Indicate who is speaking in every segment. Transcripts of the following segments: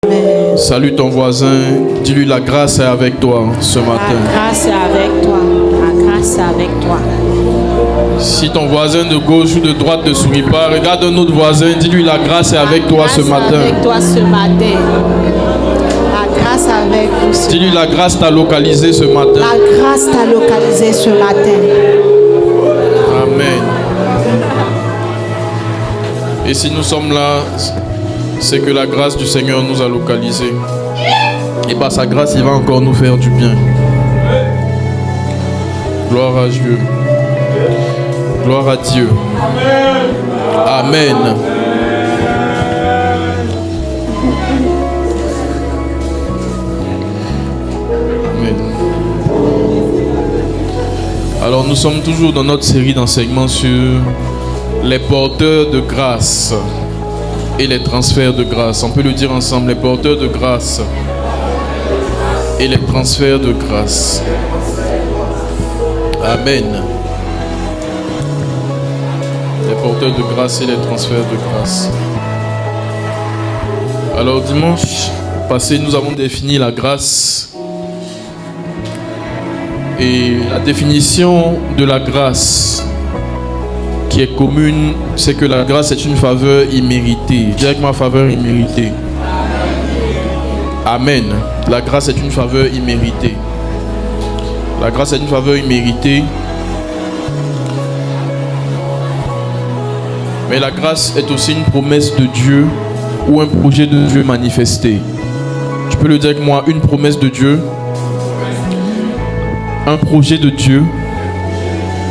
Speaker 1: Amen.
Speaker 2: Salue ton voisin, dis-lui la grâce est avec toi ce matin.
Speaker 1: La grâce est avec toi. La grâce est avec toi.
Speaker 2: Si ton voisin de gauche ou de droite ne sourit pas, regarde un autre voisin, dis-lui la grâce est avec toi ce matin.
Speaker 1: Avec toi ce matin. La grâce avec vous.
Speaker 2: Dis-lui la grâce t'a localisé ce matin.
Speaker 1: La grâce t'a localisé ce matin.
Speaker 2: Amen. Et si nous sommes là, c'est que la grâce du Seigneur nous a localisés. Et par sa grâce, il va encore nous faire du bien. Gloire à Dieu. Gloire à Dieu. Amen. Amen. Alors nous sommes toujours dans notre série d'enseignements sur les porteurs de grâce et les transferts de grâce. On peut le dire ensemble, les porteurs de grâce et les transferts de grâce. Amen. Les porteurs de grâce et les transferts de grâce. Alors dimanche passé, nous avons défini la grâce. Et la définition de la grâce qui est commune, c'est que la grâce est une faveur imméritée. Directement faveur imméritée. Amen. La grâce est une faveur imméritée. La grâce est une faveur imméritée. Mais la grâce est aussi une promesse de Dieu ou un projet de Dieu manifesté. Tu peux le dire avec moi, une promesse de Dieu, un projet de Dieu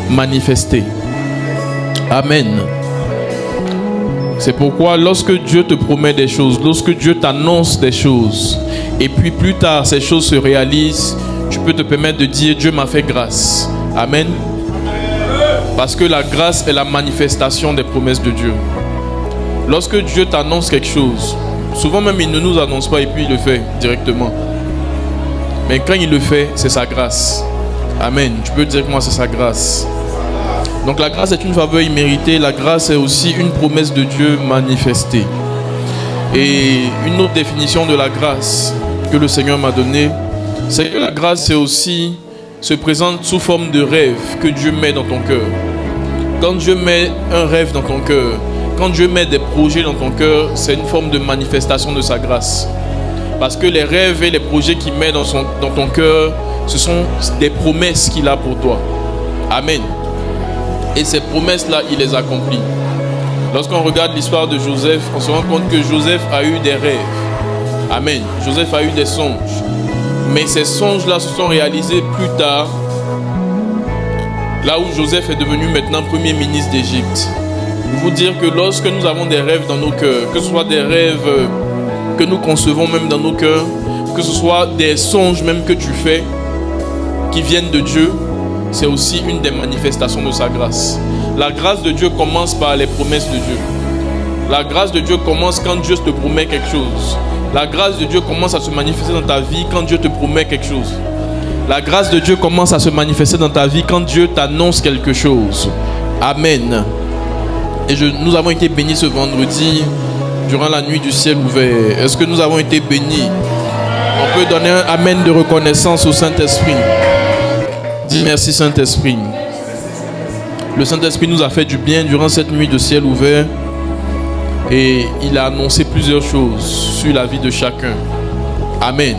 Speaker 2: manifesté. Amen. C'est pourquoi lorsque Dieu te promet des choses, lorsque Dieu t'annonce des choses, et puis plus tard ces choses se réalisent, tu peux te permettre de dire Dieu m'a fait grâce. Amen. Parce que la grâce est la manifestation des promesses de Dieu. Lorsque Dieu t'annonce quelque chose, souvent même il ne nous annonce pas et puis il le fait directement. Mais quand il le fait, c'est sa grâce. Amen. Tu peux dire que moi c'est sa grâce. Donc la grâce est une faveur imméritée. La grâce est aussi une promesse de Dieu manifestée. Et une autre définition de la grâce que le Seigneur m'a donnée, c'est que la grâce c'est aussi se présente sous forme de rêve que Dieu met dans ton cœur. Quand Dieu met un rêve dans ton cœur, quand Dieu met des projets dans ton cœur, c'est une forme de manifestation de sa grâce. Parce que les rêves et les projets qu'il met dans ton cœur, ce sont des promesses qu'il a pour toi. Amen. Et ces promesses-là, il les accomplit. Lorsqu'on regarde l'histoire de Joseph, on se rend compte que Joseph a eu des rêves. Amen. Joseph a eu des songes. Mais ces songes-là se sont réalisés plus tard, là où Joseph est devenu maintenant premier ministre d'Égypte. Pour vous dire que lorsque nous avons des rêves dans nos cœurs, que ce soit des rêves que nous concevons même dans nos cœurs, que ce soit des songes même que tu fais, qui viennent de Dieu, c'est aussi une des manifestations de sa grâce. La grâce de Dieu commence par les promesses de Dieu. La grâce de Dieu commence quand Dieu te promet quelque chose. La grâce de Dieu commence à se manifester dans ta vie quand Dieu te promet quelque chose. La grâce de Dieu commence à se manifester dans ta vie quand Dieu t'annonce quelque chose. Amen. Et nous avons été bénis ce vendredi durant la nuit du ciel ouvert. Est-ce que nous avons été bénis? On peut donner un amen de reconnaissance au Saint-Esprit. Dis merci Saint-Esprit. Le Saint-Esprit nous a fait du bien durant cette nuit de ciel ouvert. Et il a annoncé plusieurs choses sur la vie de chacun. Amen.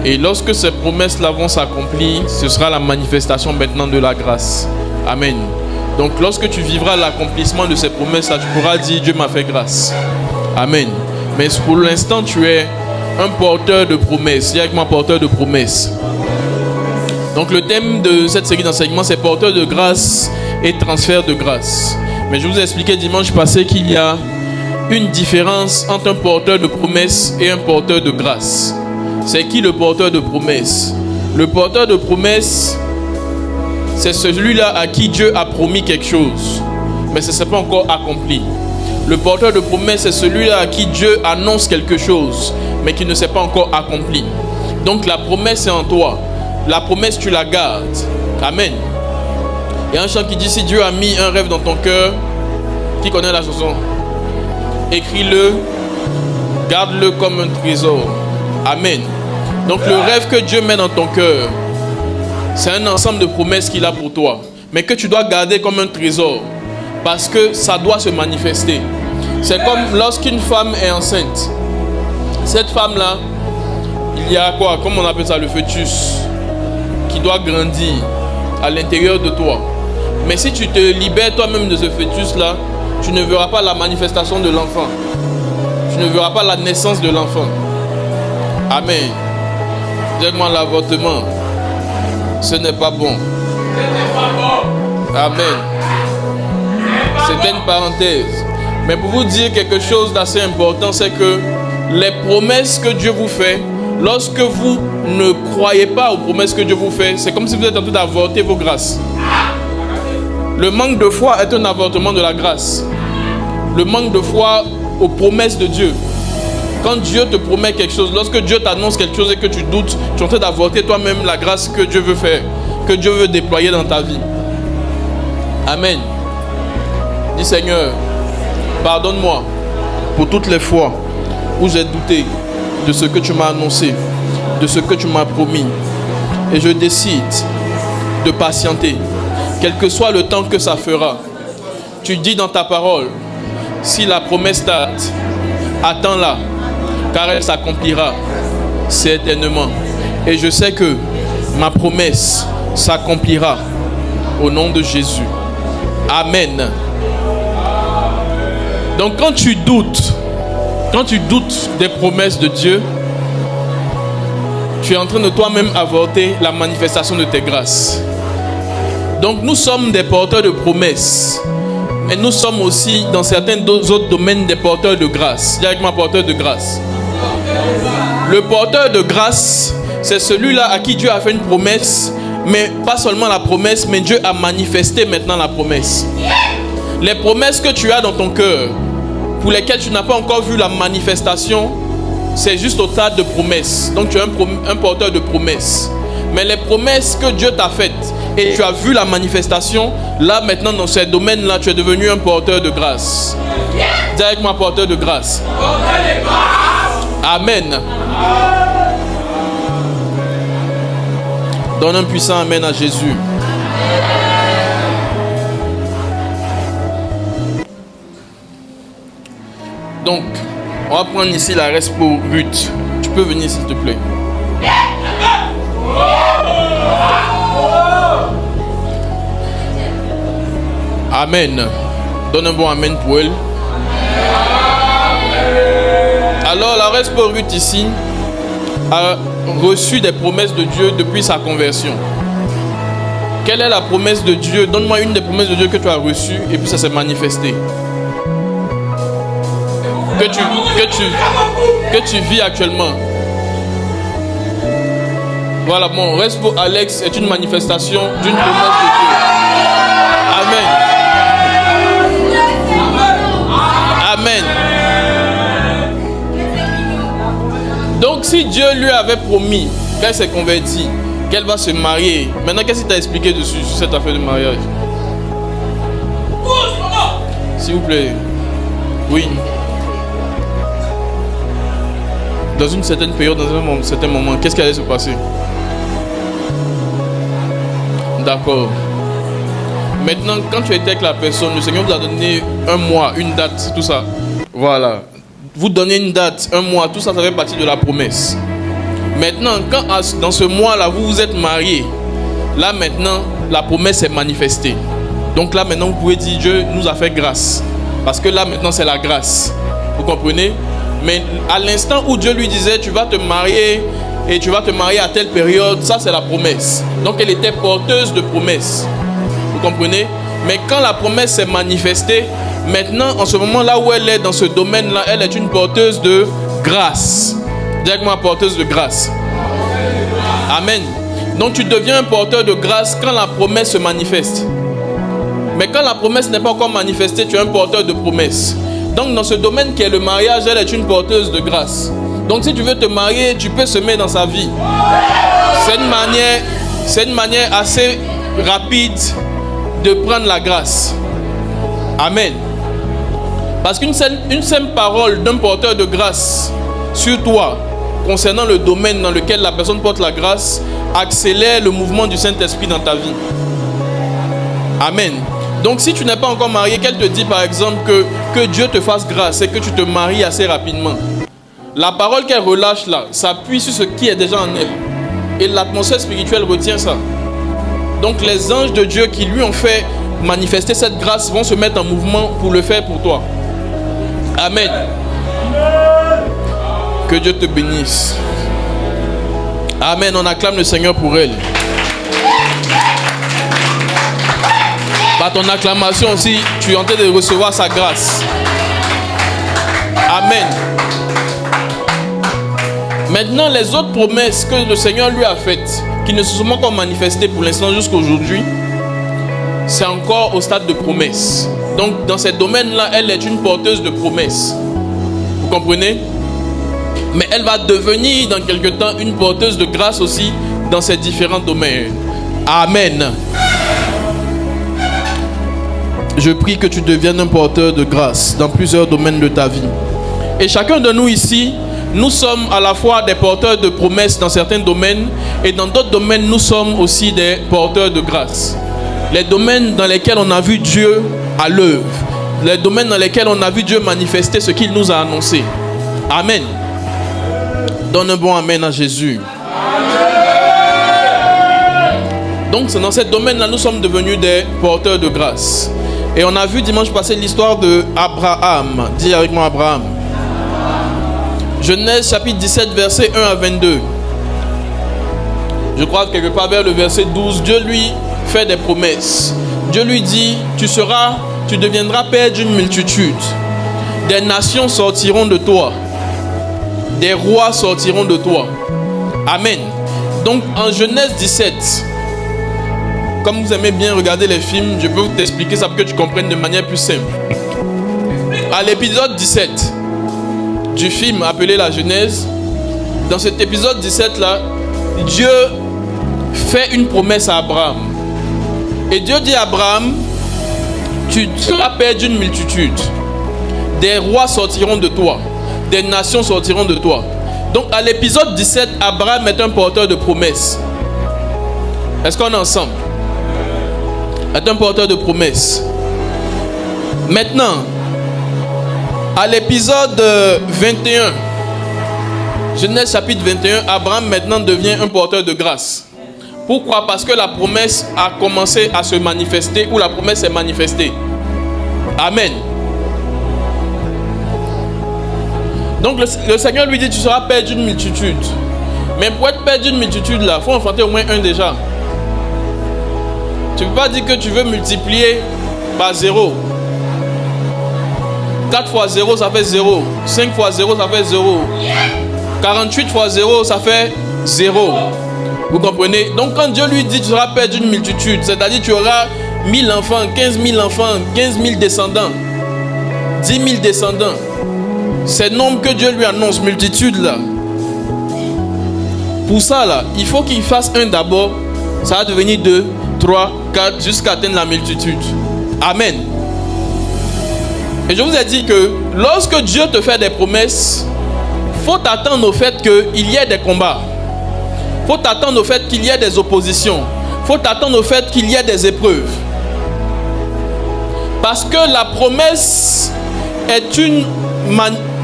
Speaker 2: Et lorsque ces promesses-là vont s'accomplir, ce sera la manifestation maintenant de la grâce. Amen. Donc lorsque tu vivras l'accomplissement de ces promesses-là, tu pourras dire Dieu m'a fait grâce. Amen. Mais pour l'instant, tu es un porteur de promesses. Dis avec moi, porteur de promesses. Donc le thème de cette série d'enseignements, c'est porteur de grâce et transfert de grâce. Mais je vous ai expliqué dimanche passé qu'il y a une différence entre un porteur de promesses et un porteur de grâce. C'est qui le porteur de promesses? Le porteur de promesses, c'est celui-là à qui Dieu a promis quelque chose, mais ce n'est pas encore accompli. Le porteur de promesses, c'est celui-là à qui Dieu annonce quelque chose, mais qui ne s'est pas encore accompli. Donc la promesse est en toi. La promesse, tu la gardes. Amen. Il y a un chant qui dit, si Dieu a mis un rêve dans ton cœur, qui connaît la chanson? Écris-le Garde-le comme un trésor. Amen. Donc le rêve que Dieu met dans ton cœur, c'est un ensemble de promesses qu'il a pour toi, mais que tu dois garder comme un trésor, parce que ça doit se manifester. C'est comme lorsqu'une femme est enceinte. Cette femme-là, il y a quoi? Comme on appelle ça, le fœtus, qui doit grandir à l'intérieur de toi. Mais si tu te libères toi-même de ce fœtus-là, tu ne verras pas la manifestation de l'enfant. Tu ne verras pas la naissance de l'enfant. Amen. Dis-moi, l'avortement, ce n'est pas bon. Amen. C'était une parenthèse. Mais pour vous dire quelque chose d'assez important, c'est que les promesses que Dieu vous fait, lorsque vous ne croyez pas aux promesses que Dieu vous fait, c'est comme si vous êtes en train d'avorter vos grâces. Le manque de foi est un avortement de la grâce. Le manque de foi aux promesses de Dieu. Quand Dieu te promet quelque chose, lorsque Dieu t'annonce quelque chose et que tu doutes, tu es en train d'avorter toi-même la grâce que Dieu veut faire, que Dieu veut déployer dans ta vie. Amen. Dis Seigneur, pardonne-moi pour toutes les fois où j'ai douté de ce que tu m'as annoncé, de ce que tu m'as promis. Et je décide de patienter, quel que soit le temps que ça fera. Tu dis dans ta parole, si la promesse tarde, attends-la, car elle s'accomplira certainement. Et je sais que ma promesse s'accomplira au nom de Jésus. Amen. Donc quand tu doutes des promesses de Dieu, tu es en train de toi-même avorter la manifestation de tes grâces. Donc nous sommes des porteurs de promesses, mais nous sommes aussi dans certains autres domaines des porteurs de grâce. Dis avec moi, porteur de grâce. Le porteur de grâce, c'est celui-là à qui Dieu a fait une promesse, mais pas seulement la promesse, mais Dieu a manifesté maintenant la promesse. Les promesses que tu as dans ton cœur, pour lesquelles tu n'as pas encore vu la manifestation, c'est juste au stade de promesse. Donc tu es un porteur de promesses. Mais les promesses que Dieu t'a faites et tu as vu la manifestation, là maintenant dans ces domaines-là, tu es devenu un porteur de grâce. Dis avec moi, porteur de grâce. Amen. Donne un puissant amen à Jésus. Donc, on va prendre ici la reste pour Ruth. Tu peux venir s'il te plaît. Amen. Donne un bon amen pour elle. Alors, la reste pour Ruth ici a reçu des promesses de Dieu depuis sa conversion. Quelle est la promesse de Dieu? Donne-moi une des promesses de Dieu que tu as reçues et puis ça s'est manifesté. Que tu vis actuellement. Voilà, mon reste pour Alex est une manifestation d'une promesse de Dieu. Amen. Amen. Donc si Dieu lui avait promis qu'elle s'est convertie, qu'elle va se marier, maintenant qu'est-ce qu'il t'a expliqué dessus sur cette affaire de mariage? S'il vous plaît. Oui. Dans une certaine période, dans un certain moment, qu'est-ce qui allait se passer? D'accord. Maintenant, quand tu étais avec la personne, le Seigneur vous a donné un mois, une date, tout ça. Voilà. Vous donnez une date, un mois, tout ça, ça fait partie de la promesse. Maintenant, quand dans ce mois-là, vous vous êtes mariés, là maintenant, la promesse est manifestée. Donc là maintenant, vous pouvez dire Dieu nous a fait grâce. Parce que là maintenant, c'est la grâce. Vous comprenez? Mais à l'instant où Dieu lui disait tu vas te marier et tu vas te marier à telle période, ça c'est la promesse. Donc elle était porteuse de promesse. Vous comprenez? Mais quand la promesse s'est manifestée, maintenant en ce moment là où elle est dans ce domaine là, elle est une porteuse de grâce. Dis-moi, porteuse de grâce. Amen. Donc tu deviens un porteur de grâce quand la promesse se manifeste. Mais quand la promesse n'est pas encore manifestée, tu es un porteur de promesse. Donc dans ce domaine qui est le mariage, elle est une porteuse de grâce. Donc si tu veux te marier, tu peux semer dans sa vie. C'est une manière assez rapide de prendre la grâce. Amen. Parce qu'une simple parole d'un porteur de grâce sur toi, concernant le domaine dans lequel la personne porte la grâce, accélère le mouvement du Saint-Esprit dans ta vie. Amen. Donc si tu n'es pas encore marié, qu'elle te dit par exemple que Dieu te fasse grâce et que tu te maries assez rapidement. La parole qu'elle relâche là s'appuie sur ce qui est déjà en elle. Et l'atmosphère spirituelle retient ça. Donc les anges de Dieu qui lui ont fait manifester cette grâce vont se mettre en mouvement pour le faire pour toi. Amen. Que Dieu te bénisse. Amen. On acclame le Seigneur pour elle. Par ton acclamation aussi, tu es en train de recevoir sa grâce. Amen. Maintenant, les autres promesses que le Seigneur lui a faites, qui ne se sont pas encore manifestées pour l'instant jusqu'à aujourd'hui, c'est encore au stade de promesse. Donc, dans ces domaines-là, elle est une porteuse de promesses. Vous comprenez? Mais elle va devenir dans quelque temps une porteuse de grâce aussi dans ces différents domaines. Amen. Je prie que tu deviennes un porteur de grâce dans plusieurs domaines de ta vie. Et chacun de nous ici, nous sommes à la fois des porteurs de promesses dans certains domaines et dans d'autres domaines, nous sommes aussi des porteurs de grâce. Les domaines dans lesquels on a vu Dieu à l'œuvre, les domaines dans lesquels on a vu Dieu manifester ce qu'il nous a annoncé. Amen. Donne un bon amen à Jésus. Donc c'est dans ces domaines-là nous sommes devenus des porteurs de grâce. Et on a vu dimanche passé l'histoire de Abraham. Dis avec moi Abraham. Genèse chapitre 17 verset 1 à 22. Je crois que quelque part vers le verset 12, Dieu lui fait des promesses. Dieu lui dit, tu deviendras père d'une multitude. Des nations sortiront de toi. Des rois sortiront de toi. Amen. Donc en Genèse 17, comme vous aimez bien regarder les films, je peux vous t'expliquer ça pour que tu comprennes de manière plus simple. À l'épisode 17 du film appelé la Genèse, dans cet épisode 17 là, Dieu fait une promesse à Abraham. Et Dieu dit à Abraham, tu seras père d'une multitude. Des rois sortiront de toi. Des nations sortiront de toi. Donc à l'épisode 17, Abraham est un porteur de promesses. Est-ce qu'on est ensemble? Est un porteur de promesses. Maintenant, à l'épisode 21, Genèse chapitre 21, Abraham maintenant devient un porteur de grâce. Pourquoi? Parce que la promesse a commencé à se manifester, ou la promesse est manifestée. Amen. Donc le Seigneur lui dit, tu seras père d'une multitude. Mais pour être père d'une multitude là, il faut enfanter au moins un déjà. Tu ne peux pas dire que tu veux multiplier par 0. 4 fois 0, ça fait 0. 5 fois 0, ça fait 0. 48 fois 0, ça fait 0. Vous comprenez? Donc quand Dieu lui dit tu seras père d'une multitude, c'est-à-dire tu auras 1000 enfants, 15 000 enfants, 15 000 descendants, 10 000 descendants. Ces nombres que Dieu lui annonce, multitude là. Pour ça là, il faut qu'il fasse un d'abord. Ça va devenir 2, 3, 4, jusqu'à atteindre la multitude. Amen. Et je vous ai dit que lorsque Dieu te fait des promesses, il faut t'attendre au fait qu'il y ait des combats. Il faut t'attendre au fait qu'il y ait des oppositions. Il faut t'attendre au fait qu'il y ait des épreuves. Parce que la promesse est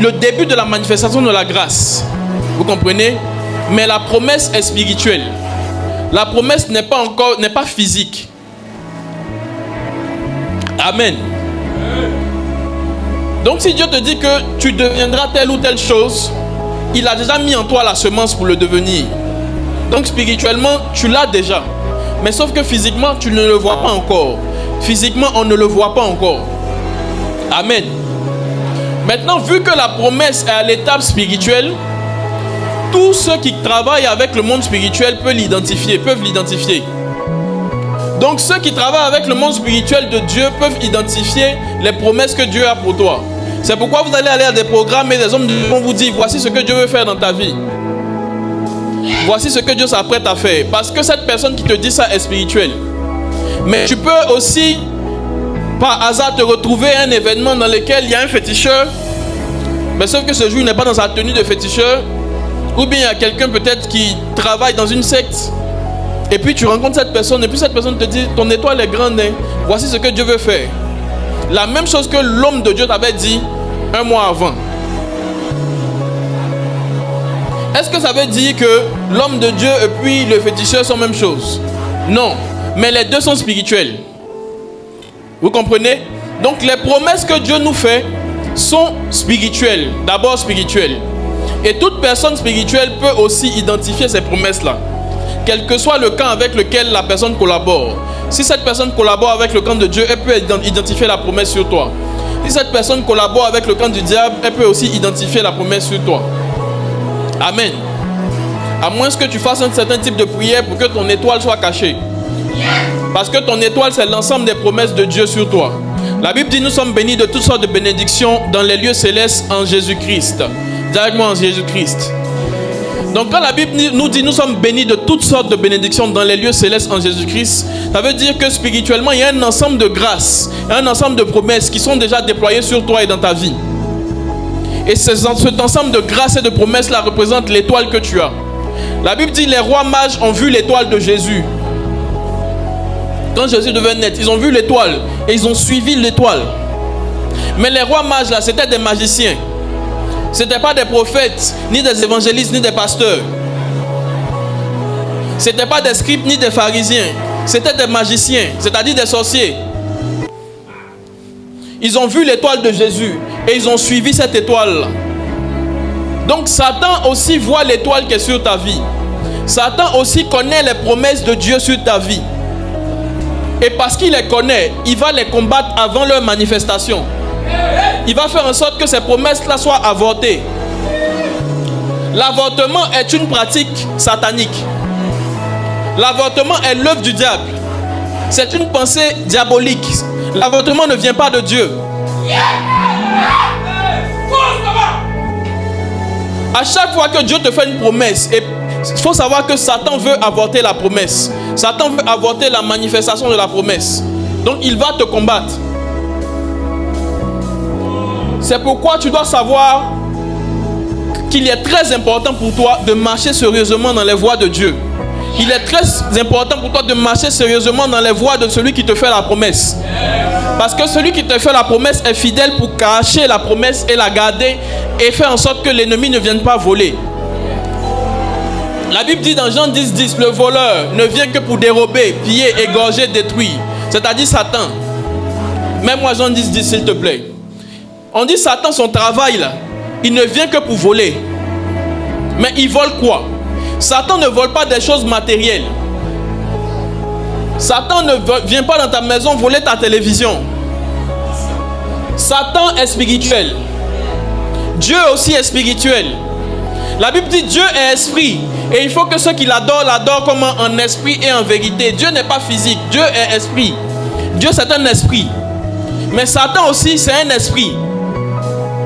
Speaker 2: le début de la manifestation de la grâce. Vous comprenez? Mais la promesse est spirituelle. La promesse n'est pas physique. Amen. Donc si Dieu te dit que tu deviendras telle ou telle chose, il a déjà mis en toi la semence pour le devenir. Donc spirituellement, tu l'as déjà. Mais sauf que physiquement, tu ne le vois pas encore. Physiquement, on ne le voit pas encore. Amen. Maintenant, vu que la promesse est à l'étape spirituelle, tous ceux qui travaillent avec le monde spirituel peuvent l'identifier. Donc ceux qui travaillent avec le monde spirituel de Dieu peuvent identifier les promesses que Dieu a pour toi. C'est pourquoi vous allez aller à des programmes et des hommes vont vous dire voici ce que Dieu veut faire dans ta vie. Voici ce que Dieu s'apprête à faire. Parce que cette personne qui te dit ça est spirituelle. Mais tu peux aussi par hasard te retrouver à un événement dans lequel il y a un féticheur Mais sauf que ce jour, il n'est pas dans sa tenue de féticheur. Ou bien il y a quelqu'un peut-être qui travaille dans une secte. Et puis tu rencontres cette personne. Et puis cette personne te dit, ton étoile est grande. Hein. Voici ce que Dieu veut faire. La même chose que l'homme de Dieu t'avait dit un mois avant. Est-ce que ça veut dire que l'homme de Dieu et puis le féticheur sont la même chose? Non. Mais les deux sont spirituels. Vous comprenez? Donc les promesses que Dieu nous fait sont spirituelles. D'abord spirituelles. Et toute personne spirituelle peut aussi identifier ces promesses-là. Quel que soit le camp avec lequel la personne collabore. Si cette personne collabore avec le camp de Dieu, elle peut identifier la promesse sur toi. Si cette personne collabore avec le camp du diable, elle peut aussi identifier la promesse sur toi. Amen. À moins que tu fasses un certain type de prière pour que ton étoile soit cachée. Parce que ton étoile, c'est l'ensemble des promesses de Dieu sur toi. La Bible dit, nous sommes bénis de toutes sortes de bénédictions dans les lieux célestes en Jésus-Christ. Directement en Jésus-Christ. Donc quand la Bible nous dit, nous sommes bénis de toutes sortes de bénédictions dans les lieux célestes en Jésus-Christ, ça veut dire que spirituellement, il y a un ensemble de grâces, un ensemble de promesses qui sont déjà déployées sur toi et dans ta vie. Et cet ensemble de grâces et de promesses-là représente l'étoile que tu as. La Bible dit, les rois mages ont vu l'étoile de Jésus. Quand Jésus devait naître, ils ont vu l'étoile et ils ont suivi l'étoile. Mais les rois mages là, c'était des magiciens. Ce n'étaient pas des prophètes, ni des évangélistes, ni des pasteurs. Ce n'étaient pas des scribes, ni des pharisiens. C'étaient des magiciens, c'est-à-dire des sorciers. Ils ont vu l'étoile de Jésus et ils ont suivi cette étoile-là. Donc Satan aussi voit l'étoile qui est sur ta vie. Satan aussi connaît les promesses de Dieu sur ta vie. Et parce qu'il les connaît, il va les combattre avant leur manifestation. Il va faire en sorte que ces promesses-là soient avortées. L'avortement est une pratique satanique. L'avortement est l'œuvre du diable. C'est une pensée diabolique. L'avortement ne vient pas de Dieu. À chaque fois que Dieu te fait une promesse, il faut savoir que Satan veut avorter la promesse. Satan veut avorter la manifestation de la promesse. Donc il va te combattre. C'est pourquoi tu dois savoir qu'il est très important pour toi de marcher sérieusement dans les voies de Dieu. Il est très important pour toi de marcher sérieusement dans les voies de celui qui te fait la promesse. Parce que celui qui te fait la promesse est fidèle pour cacher la promesse et la garder et faire en sorte que l'ennemi ne vienne pas voler. La Bible dit dans Jean 10:10, le voleur ne vient que pour dérober, piller, égorger, détruire. C'est-à-dire Satan. Mets-moi Jean 10:10 s'il te plaît. On dit Satan, son travail là, il ne vient que pour voler. Mais il vole quoi? Satan ne vole pas des choses matérielles. Satan ne vient pas dans ta maison voler ta télévision. Satan est spirituel. Dieu aussi est spirituel. La Bible dit Dieu est esprit. Et il faut que ceux qui l'adorent, l'adorent comme en esprit et en vérité. Dieu n'est pas physique. Dieu est esprit. Dieu c'est un esprit. Mais Satan aussi c'est un esprit.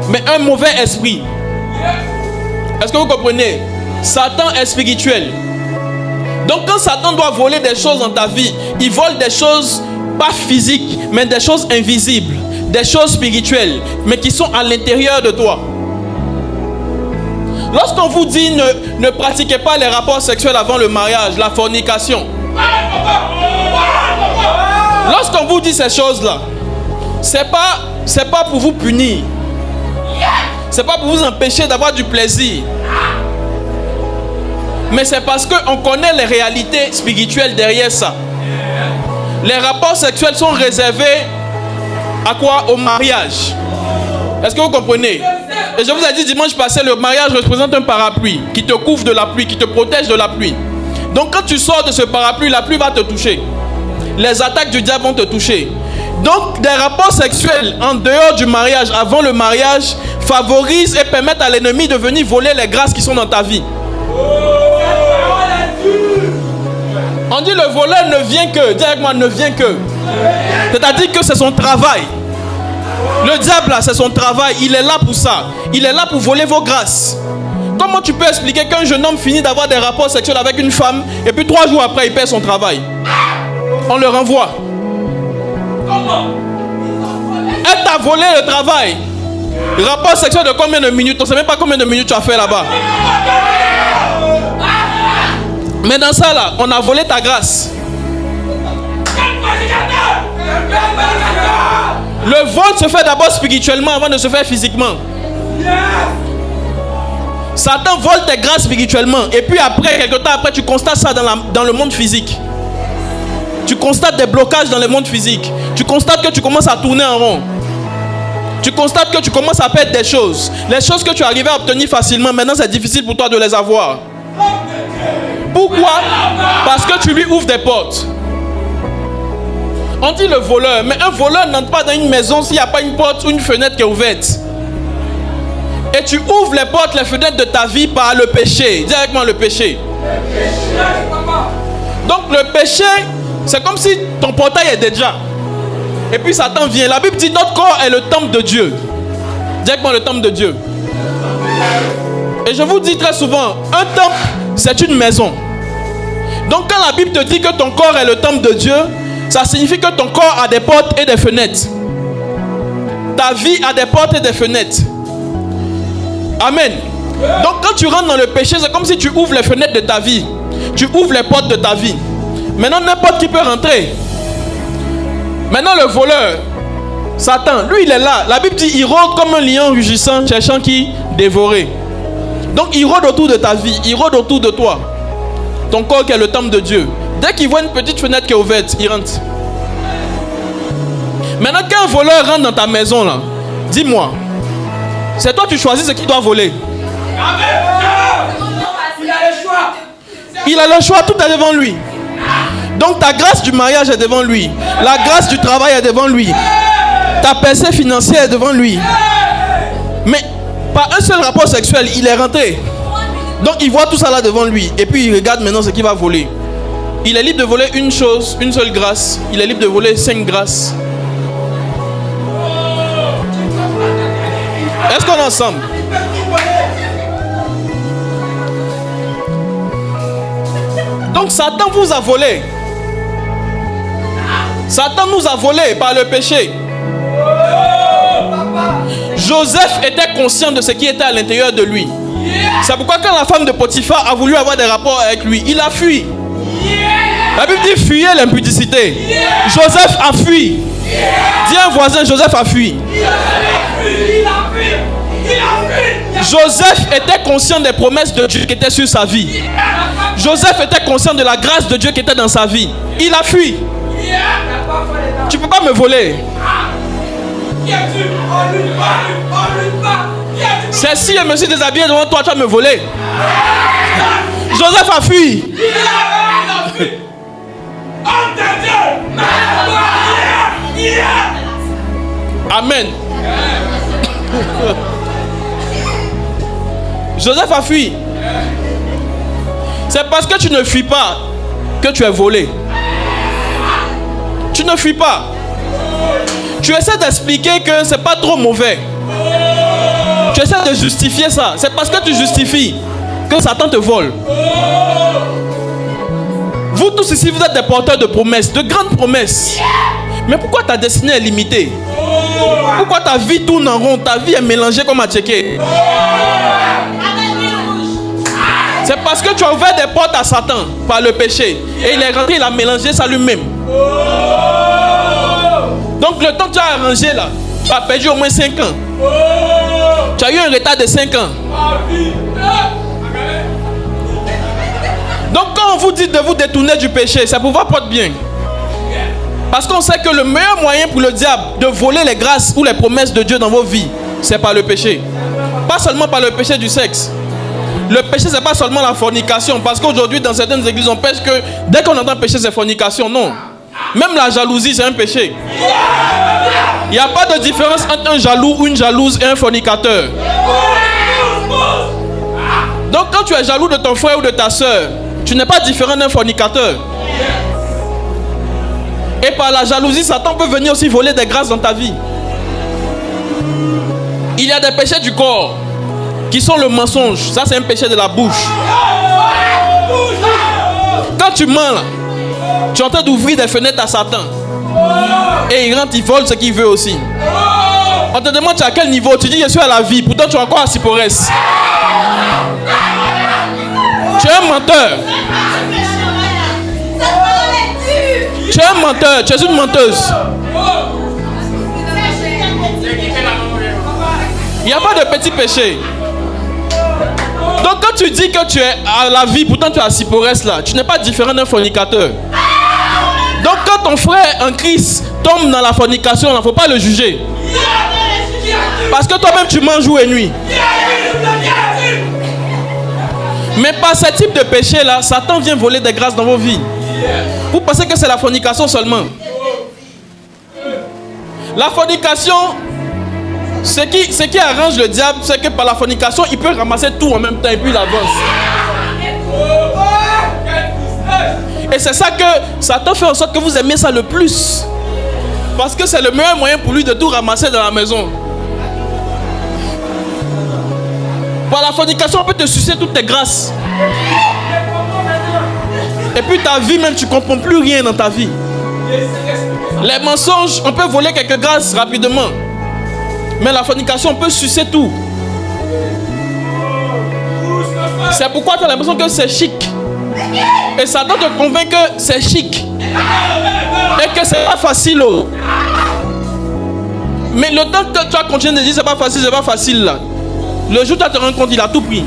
Speaker 2: Mais un mauvais esprit. Est-ce que vous comprenez? Satan est spirituel. Donc quand Satan doit voler des choses dans ta vie, il vole des choses pas physiques, mais des choses invisibles, des choses spirituelles, mais qui sont à l'intérieur de toi. Lorsqu'on vous dit ne pratiquez pas les rapports sexuels avant le mariage, la fornication. Lorsqu'on vous dit ces choses-là, c'est pas pour vous punir. C'est pas pour vous empêcher d'avoir du plaisir. Mais c'est parce qu'on connaît les réalités spirituelles derrière ça. Les rapports sexuels sont réservés à quoi? Au mariage. Est-ce que vous comprenez? Et je vous ai dit dimanche passé, le mariage représente un parapluie qui te couvre de la pluie, qui te protège de la pluie. Donc quand tu sors de ce parapluie, la pluie va te toucher. Les attaques du diable vont te toucher. Donc des rapports sexuels en dehors du mariage, avant le mariage, favorisent et permettent à l'ennemi de venir voler les grâces qui sont dans ta vie. On dit le voleur ne vient que, dis avec moi, ne vient que. C'est-à-dire que c'est son travail. Le diable là, c'est son travail, il est là pour ça. Il est là pour voler vos grâces. Comment tu peux expliquer qu'un jeune homme finit d'avoir des rapports sexuels avec une femme et puis 3 jours après il perd son travail? On le renvoie. Comment? Elle t'a volé le travail. Rapport sexuel de combien de minutes? On ne sait même pas combien de minutes tu as fait là-bas. Mais dans ça là, on a volé ta grâce. Le vol se fait d'abord spirituellement avant de se faire physiquement. Satan vole tes grâces spirituellement. Et puis après, quelque temps après, tu constates ça dans le monde physique. Tu constates des blocages dans le monde physique. Tu constates que tu commences à tourner en rond. Tu constates que tu commences à perdre des choses. Les choses que tu arrivais à obtenir facilement, maintenant c'est difficile pour toi de les avoir. Pourquoi? Parce que tu lui ouvres des portes. On dit le voleur, mais un voleur n'entre pas dans une maison s'il n'y a pas une porte ou une fenêtre qui est ouverte. Et tu ouvres les portes, les fenêtres de ta vie par le péché. Dis avec moi le péché. Donc le péché, c'est comme si ton portail est déjà. Et puis Satan vient. La Bible dit notre corps est le temple de Dieu. Dis avec moi le temple de Dieu. Et je vous dis très souvent, un temple, c'est une maison. Donc quand la Bible te dit que ton corps est le temple de Dieu, ça signifie que ton corps a des portes et des fenêtres. Ta vie a des portes et des fenêtres. Amen. Donc quand tu rentres dans le péché, c'est comme si tu ouvres les fenêtres de ta vie. Tu ouvres les portes de ta vie. Maintenant, n'importe qui peut rentrer. Maintenant, le voleur, Satan, lui, il est là. La Bible dit, il rôde comme un lion rugissant, cherchant qui dévorer. Donc, il rôde autour de ta vie. Il rôde autour de toi. Ton corps qui est le temple de Dieu. Dès qu'il voit une petite fenêtre qui est ouverte, il rentre. Maintenant, quand un voleur rentre dans ta maison, là, dis-moi, c'est toi qui choisis ce qu'il doit voler.
Speaker 3: Il a le choix.
Speaker 2: Il a le choix, tout est devant lui. Donc ta grâce du mariage est devant lui. La grâce du travail est devant lui. Ta percée financière est devant lui. Mais par un seul rapport sexuel, il est rentré. Donc il voit tout ça là devant lui. Et puis il regarde maintenant ce qu'il va voler. Il est libre de voler une chose, une seule grâce. Il est libre de voler 5 grâces. Est-ce qu'on est ensemble? Donc Satan vous a volé. Satan nous a volé par le péché. Joseph était conscient de ce qui était à l'intérieur de lui. C'est pourquoi quand la femme de Potiphar a voulu avoir des rapports avec lui, il a fui. La Bible dit fuyez l'impudicité. Joseph a fui. Dis à un voisin, Joseph a fui. Joseph était conscient des promesses de Dieu qui étaient sur sa vie. Joseph était conscient de la grâce de Dieu qui était dans sa vie. Il a fui. Tu ne peux pas me voler. C'est si je me suis déshabillé devant toi, tu vas me voler. Joseph a fui. Amen. Joseph a fui. C'est parce que tu ne fuis pas que tu es volé. Tu ne fuis pas. Tu essaies d'expliquer que c'est pas trop mauvais. Tu essaies de justifier ça. C'est parce que tu justifies que Satan te vole. Vous tous ici, vous êtes des porteurs de promesses, de grandes promesses. Mais pourquoi ta destinée est limitée? Pourquoi ta vie tourne en rond? Ta vie est mélangée comme à checker. C'est parce que tu as ouvert des portes à Satan par le péché. Et il est rentré, il a mélangé ça lui-même. Donc le temps que tu as arrangé là, tu as perdu au moins 5 ans. Tu as eu un retard de 5 ans. Donc quand on vous dit de vous détourner du péché, c'est pour votre porte bien. Parce qu'on sait que le meilleur moyen pour le diable de voler les grâces ou les promesses de Dieu dans vos vies, c'est par le péché. Pas seulement par le péché du sexe. Le péché, c'est pas seulement la fornication. Parce qu'aujourd'hui, dans certaines églises, on pêche que dès qu'on entend péché, c'est fornication. Non. Même la jalousie, c'est un péché. Il n'y a pas de différence entre un jaloux ou une jalouse et un fornicateur. Donc, quand tu es jaloux de ton frère ou de ta soeur, tu n'es pas différent d'un fornicateur. Et par la jalousie, Satan peut venir aussi voler des grâces dans ta vie. Il y a des péchés du corps qui sont le mensonge. Ça, c'est un péché de la bouche. Quand tu mens là, tu es en train d'ouvrir des fenêtres à Satan. Et il rentre, il vole ce qu'il veut aussi. On te demande tu es à quel niveau. Tu dis je suis à la vie. Pourtant tu es encore à Cyprès. Tu es un menteur. Tu es un menteur. Tu es une menteuse. Il n'y a pas de petit péché. Donc quand tu dis que tu es à la vie, pourtant tu es à Cyprès là, tu n'es pas différent d'un fornicateur. Donc quand ton frère en Christ tombe dans la fornication, il ne faut pas le juger. Parce que toi-même tu manges jour et nuit. Mais par ce type de péché là, Satan vient voler des grâces dans vos vies. Vous pensez que c'est la fornication seulement? La fornication, ce qui arrange le diable, c'est que par la fornication, il peut ramasser tout en même temps et puis il avance. Et c'est ça que Satan fait en sorte que vous aimez ça le plus. Parce que c'est le meilleur moyen pour lui de tout ramasser dans la maison. Par la fornication, on peut te sucer toutes tes grâces. Et puis ta vie même, tu ne comprends plus rien dans ta vie. Les mensonges, on peut voler quelques grâces rapidement. Mais la fornication, on peut sucer tout. C'est pourquoi tu as l'impression que c'est chic. Et Satan te convainc que c'est chic. Et que c'est pas facile. Oh. Mais le temps que tu vas continuer de dire c'est pas facile là. Le jour où tu te rends compte, il a tout pris.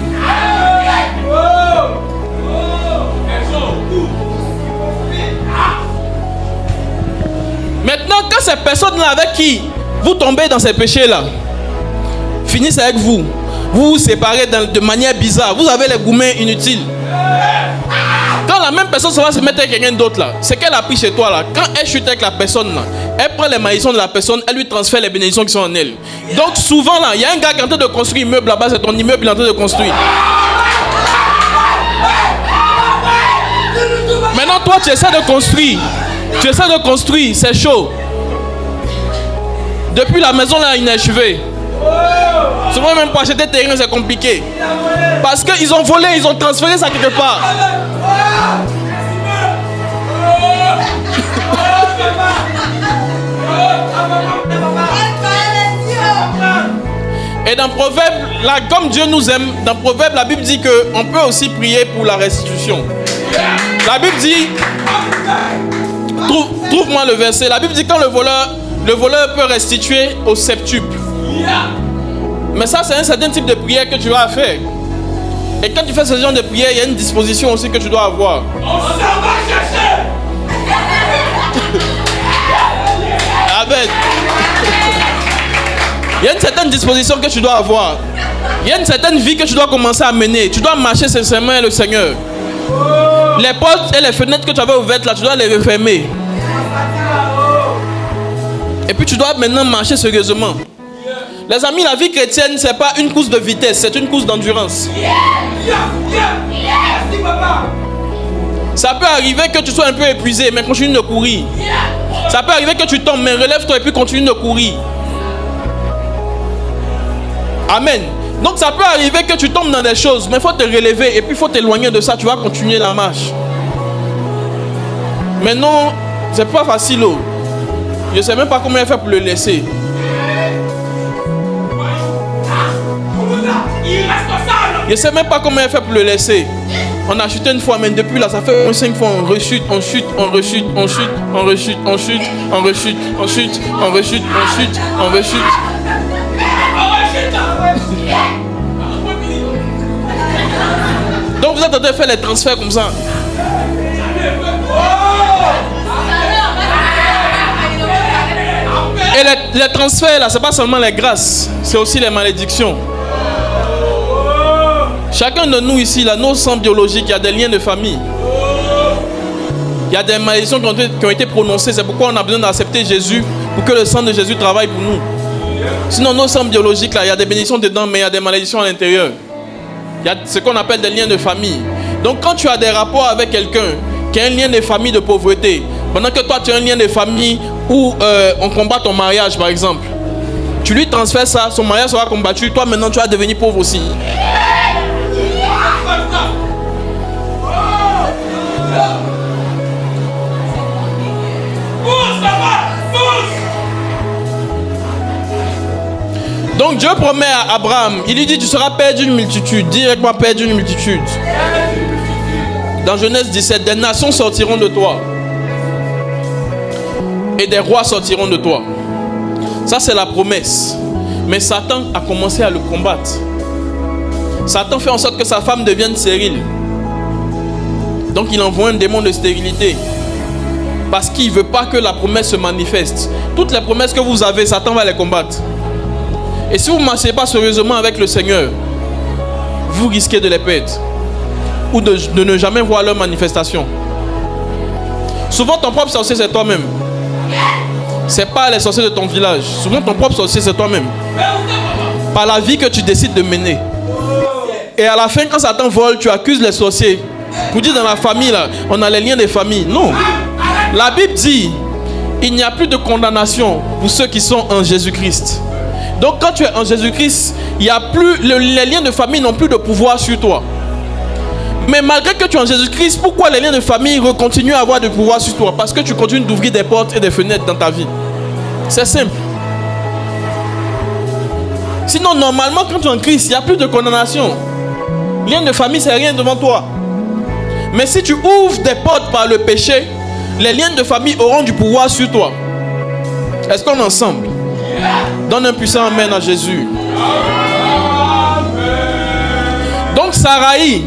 Speaker 2: Maintenant, quand ces personnes-là avec qui vous tombez dans ces péchés-là finissent avec vous, vous vous séparez de manière bizarre, vous avez les gourmets inutiles. Quand la même personne va se mettre avec quelqu'un d'autre là, c'est qu'elle a pris chez toi là. Quand elle chute avec la personne là, elle prend les malédictions de la personne, elle lui transfère les bénédictions qui sont en elle. Donc souvent là, il y a un gars qui est en train de construire un immeuble là-bas, c'est ton immeuble qu'il est en train de construire. Maintenant toi tu essaies de construire. Tu essaies de construire, c'est chaud. Depuis la maison là inachevée. Souvent même pour acheter terrain c'est compliqué. Parce qu'ils ont volé, ils ont transféré ça quelque part. Et dans Proverbe, là, comme Dieu nous aime, dans Proverbe, la Bible dit qu'on peut aussi prier pour la restitution. La Bible dit, trouve-moi le verset, la Bible dit quand le voleur peut restituer au septuple. Mais ça, c'est un certain type de prière que tu vas faire. Et quand tu fais ce genre de prière, il y a une disposition aussi que tu dois avoir. Amen. Il y a une certaine disposition que tu dois avoir. Il y a une certaine vie que tu dois commencer à mener. Tu dois marcher sincèrement avec le Seigneur. Les portes et les fenêtres que tu avais ouvertes là, tu dois les refermer. Et puis tu dois maintenant marcher sérieusement. Les amis, la vie chrétienne, ce n'est pas une course de vitesse, c'est une course d'endurance. Ça peut arriver que tu sois un peu épuisé, mais continue de courir. Ça peut arriver que tu tombes, mais relève-toi et puis continue de courir. Amen. Donc ça peut arriver que tu tombes dans des choses, mais il faut te relever et puis il faut t'éloigner de ça, tu vas continuer la marche. Mais non, c'est pas facile. Oh. Je ne sais même pas comment il fait pour le laisser. Je ne sais même pas comment il fait pour le laisser. On a chuté une fois, mais depuis là, ça fait 5 fois, on rechute, on chute, on rechute, on chute, on rechute, on chute, on rechute, on chute, on rechute, on chute, on rechute. Donc vous êtes en train de faire les transferts comme ça. Et les transferts là, c'est pas seulement les grâces, c'est aussi les malédictions. Chacun de nous ici, là, nos sangs biologiques, il y a des liens de famille. Il y a des malédictions qui ont été prononcées. C'est pourquoi on a besoin d'accepter Jésus pour que le sang de Jésus travaille pour nous. Sinon, nos sangs biologiques, là, il y a des bénédictions dedans, mais il y a des malédictions à l'intérieur. Il y a ce qu'on appelle des liens de famille. Donc, quand tu as des rapports avec quelqu'un qui a un lien de famille de pauvreté, pendant que toi, tu as un lien de famille où on combat ton mariage, par exemple, tu lui transfères ça, son mariage sera combattu, toi, maintenant, tu vas devenir pauvre aussi. Donc Dieu promet à Abraham, il lui dit tu seras père d'une multitude. Dis avec moi, père d'une multitude. Dans Genèse 17, des nations sortiront de toi. Et des rois sortiront de toi. Ça c'est la promesse. Mais Satan a commencé à le combattre. Satan fait en sorte que sa femme devienne stérile. Donc il envoie un démon de stérilité. Parce qu'il ne veut pas que la promesse se manifeste. Toutes les promesses que vous avez, Satan va les combattre. Et si vous ne marchez pas sérieusement avec le Seigneur, vous risquez de les perdre. Ou de ne jamais voir leur manifestation. Souvent ton propre sorcier c'est toi-même. C'est pas les sorciers de ton village. Souvent ton propre sorcier c'est toi-même. Par la vie que tu décides de mener. Et à la fin quand Satan vole, tu accuses les sorciers. Pour dire dans la famille là, on a les liens des familles. Non. La Bible dit, il n'y a plus de condamnation pour ceux qui sont en Jésus-Christ. Donc quand tu es en Jésus-Christ, il n'y a plus, les liens de famille n'ont plus de pouvoir sur toi. Mais malgré que tu es en Jésus-Christ, pourquoi les liens de famille continuent à avoir de pouvoir sur toi? Parce que tu continues d'ouvrir des portes et des fenêtres dans ta vie. C'est simple. Sinon, normalement, quand tu es en Christ, il n'y a plus de condamnation. Lien de famille, c'est rien devant toi. Mais si tu ouvres des portes par le péché, les liens de famille auront du pouvoir sur toi. Est-ce qu'on est ensemble? Donne un puissant amen à Jésus. Donc Saraï,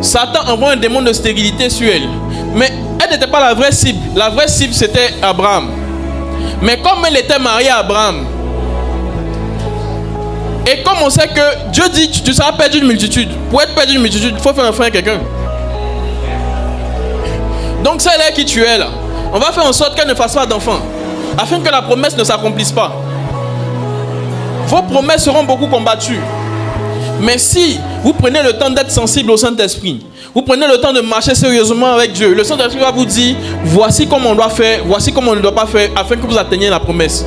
Speaker 2: Satan envoie un démon de stérilité sur elle. Mais elle n'était pas la vraie cible. La vraie cible c'était Abraham. Mais comme elle était mariée à Abraham, et comme on sait que Dieu dit tu seras père d'une multitude. Pour être père d'une multitude, il faut faire un enfant à quelqu'un. Donc celle-là qui tu es là, on va faire en sorte qu'elle ne fasse pas d'enfant, afin que la promesse ne s'accomplisse pas. Vos promesses seront beaucoup combattues. Mais si vous prenez le temps d'être sensible au Saint-Esprit, vous prenez le temps de marcher sérieusement avec Dieu, le Saint-Esprit va vous dire, voici comment on doit faire, voici comment on ne doit pas faire, afin que vous atteigniez la promesse.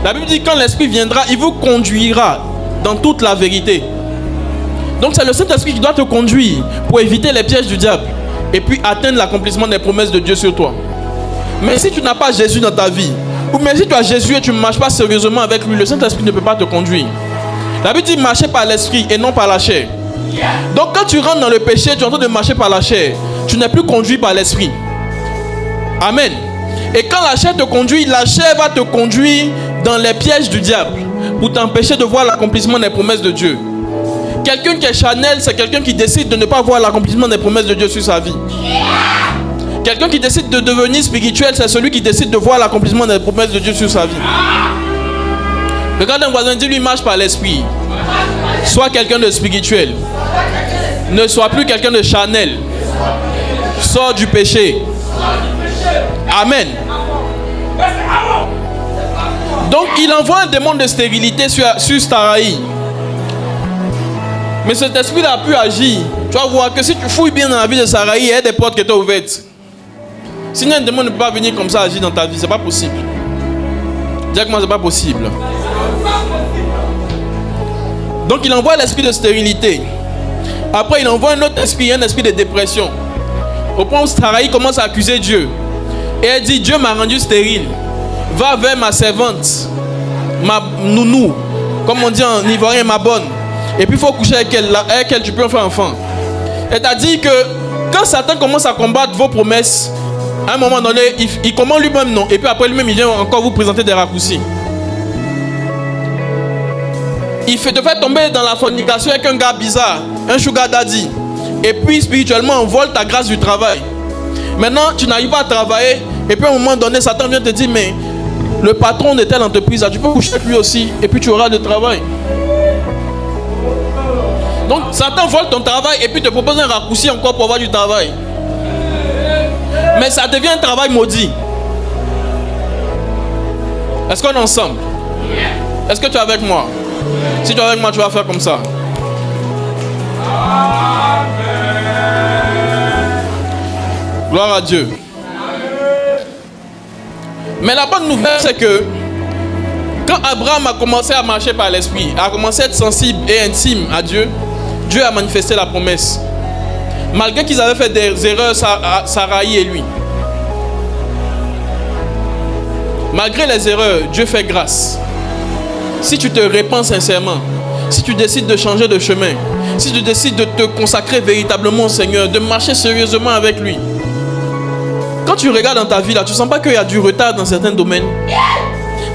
Speaker 2: La Bible dit, quand l'Esprit viendra, il vous conduira dans toute la vérité. Donc c'est le Saint-Esprit qui doit te conduire pour éviter les pièges du diable et puis atteindre l'accomplissement des promesses de Dieu sur toi. Mais si tu n'as pas Jésus dans ta vie, ou même si tu as Jésus et tu ne marches pas sérieusement avec lui, le Saint-Esprit ne peut pas te conduire. La Bible dit marcher par l'esprit et non par la chair. Donc quand tu rentres dans le péché, tu es en train de marcher par la chair. Tu n'es plus conduit par l'esprit. Amen. Et quand la chair te conduit, la chair va te conduire dans les pièges du diable pour t'empêcher de voir l'accomplissement des promesses de Dieu. Quelqu'un qui est charnel, c'est quelqu'un qui décide de ne pas voir l'accomplissement des promesses de Dieu sur sa vie. Quelqu'un qui décide de devenir spirituel, c'est celui qui décide de voir l'accomplissement des promesses de Dieu sur sa vie. Regarde un voisin, dis-lui, marche par l'esprit. Sois quelqu'un de spirituel. Ne sois plus quelqu'un de charnel. Sors du péché. Amen. Donc il envoie un démon de stérilité sur Saraï. Mais cet esprit a pu agir. Tu vas voir que si tu fouilles bien dans la vie de Saraï, il y a des portes qui étaient ouvertes. Sinon un démon ne peut pas venir comme ça agir dans ta vie. C'est pas possible. Dis que moi c'est pas possible. Donc il envoie l'esprit de stérilité. Après il envoie un autre esprit, un esprit de dépression. Au point où Saraï commence à accuser Dieu. Et elle dit, Dieu m'a rendu stérile. Va vers ma servante, ma nounou, comme on dit en ivoirien, ma bonne. Et puis il faut coucher avec elle, tu peux en faire enfant. Elle t'a dit que quand Satan commence à combattre vos promesses, à un moment donné, il commande lui-même non. Et puis après lui-même, il vient encore vous présenter des raccourcis. Il te fait tomber dans la fornication avec un gars bizarre, un sugar daddy. Et puis spirituellement, on vole ta grâce du travail. Maintenant, tu n'arrives pas à travailler. Et puis à un moment donné, Satan vient te dire, mais le patron de telle entreprise, tu peux coucher avec lui aussi. Et puis tu auras du travail. Donc Satan vole ton travail et puis te propose un raccourci encore pour avoir du travail. Mais ça devient un travail maudit. Est-ce qu'on est ensemble? Est-ce que tu es avec moi? Si tu es avec moi, tu vas faire comme ça. Gloire à Dieu. Mais la bonne nouvelle, c'est que quand Abraham a commencé à marcher par l'esprit, a commencé à être sensible et intime à Dieu, Dieu a manifesté la promesse. Malgré qu'ils avaient fait des erreurs, Saraï et lui. Malgré les erreurs, Dieu fait grâce. Si tu te répands sincèrement, si tu décides de changer de chemin, si tu décides de te consacrer véritablement au Seigneur, de marcher sérieusement avec lui. Quand tu regardes dans ta vie là, tu ne sens pas qu'il y a du retard dans certains domaines.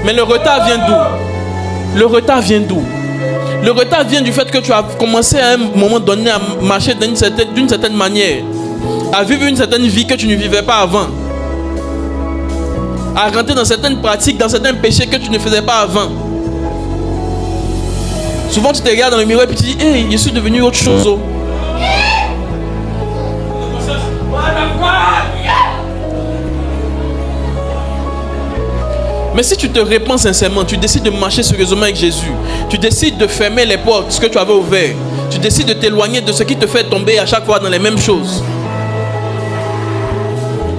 Speaker 2: Mais le retard vient d'où? Le retard vient d'où? Le retard vient du fait que tu as commencé à un moment donné à marcher d'une certaine manière, à vivre une certaine vie que tu ne vivais pas avant, à rentrer dans certaines pratiques, dans certains péchés que tu ne faisais pas avant. Souvent tu te regardes dans le miroir et puis tu dis, hey, je suis devenu autre chose. Oh. Mais si tu te répands sincèrement, tu décides de marcher sérieusement avec Jésus, tu décides de fermer les portes, ce que tu avais ouvert, tu décides de t'éloigner de ce qui te fait tomber à chaque fois dans les mêmes choses,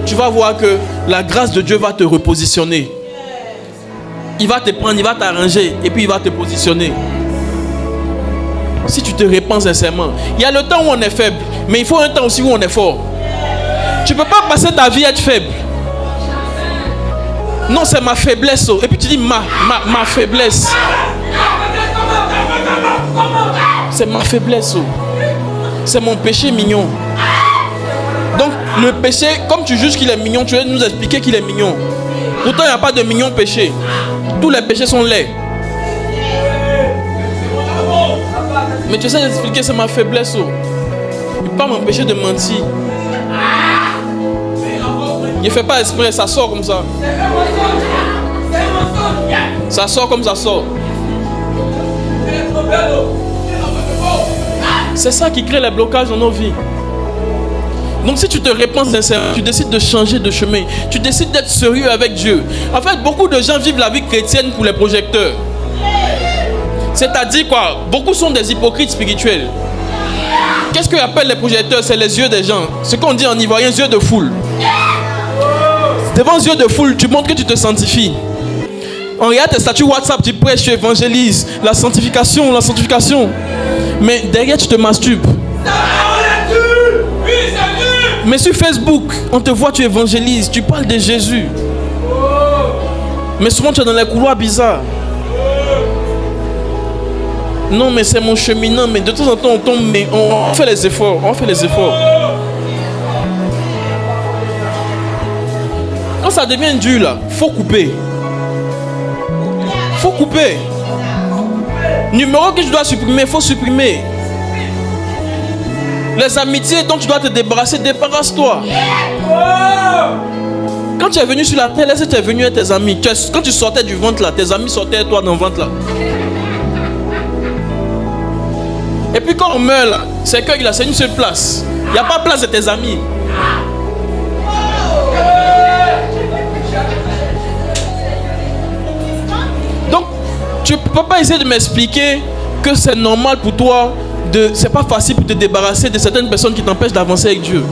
Speaker 2: tu vas voir que la grâce de Dieu va te repositionner. Il va te prendre, il va t'arranger et puis il va te positionner. Si tu te répands sincèrement, il y a le temps où on est faible, mais il faut un temps aussi où on est fort. Tu ne peux pas passer ta vie à être faible. Non, c'est ma faiblesse. Et puis tu dis ma faiblesse. C'est ma faiblesse. C'est mon péché mignon. Donc le péché, comme tu juges qu'il est mignon, tu veux nous expliquer qu'il est mignon. Pourtant il n'y a pas de mignon péché. Tous les péchés sont laids. Mais tu sais expliquer, c'est ma faiblesse. Il ne peut pas m'empêcher de mentir. Il ne fait pas exprès, ça sort comme ça. Ça sort comme ça sort. C'est ça qui crée les blocages dans nos vies. Donc si tu te répands sincèrement, tu décides de changer de chemin, tu décides d'être sérieux avec Dieu. En fait, beaucoup de gens vivent la vie chrétienne pour les projecteurs. C'est-à-dire quoi? Beaucoup sont des hypocrites spirituels. Qu'est-ce qu'on appelle les projecteurs? C'est les yeux des gens. Ce qu'on dit en ivoirien, yeux de foule. Devant les yeux de foule, tu montres que tu te sanctifies. On regarde tes statuts WhatsApp, tu prêches, tu évangélises. La sanctification, la sanctification. Mais derrière, tu te masturbes. Mais sur Facebook, on te voit, tu évangélises, tu parles de Jésus. Mais souvent, tu es dans les couloirs bizarres. Non, mais c'est mon cheminant. Mais de temps en temps, on tombe, mais on fait les efforts. On fait les efforts. Quand ça devient dur, là, faut couper. Faut couper. Numéro que je dois supprimer, faut supprimer. Les amitiés dont tu dois te débarrasser, débarrasse-toi. Quand tu es venu sur la terre, est-ce que tu es venu avec tes amis? Quand tu sortais du ventre là, tes amis sortaient avec toi dans le ventre là. Et puis quand on meurt là, c'est que c'est une seule place. Il n'y a pas place de tes amis. Donc, tu ne peux pas essayer de m'expliquer que c'est normal pour toi. C'est pas facile pour te débarrasser de certaines personnes qui t'empêchent d'avancer avec Dieu.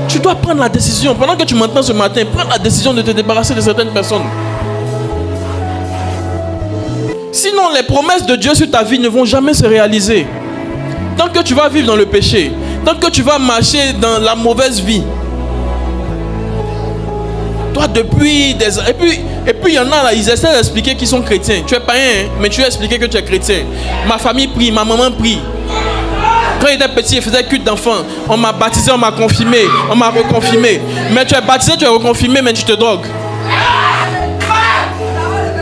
Speaker 2: Tu dois prendre la décision. Pendant que tu m'entends ce matin, prends la décision de te débarrasser de certaines personnes. Sinon, les promesses de Dieu sur ta vie ne vont jamais se réaliser. Tant que tu vas vivre dans le péché, tant que tu vas marcher dans la mauvaise vie, toi depuis des... Et puis il y en a là, ils essaient d'expliquer qu'ils sont chrétiens. Tu es païen, hein, mais tu as expliqué que tu es chrétien. Ma famille prie, ma maman prie. Quand il était petit, il faisait culte d'enfant. On m'a baptisé, on m'a confirmé, on m'a reconfirmé. Mais tu es baptisé, tu es reconfirmé, mais tu te drogues.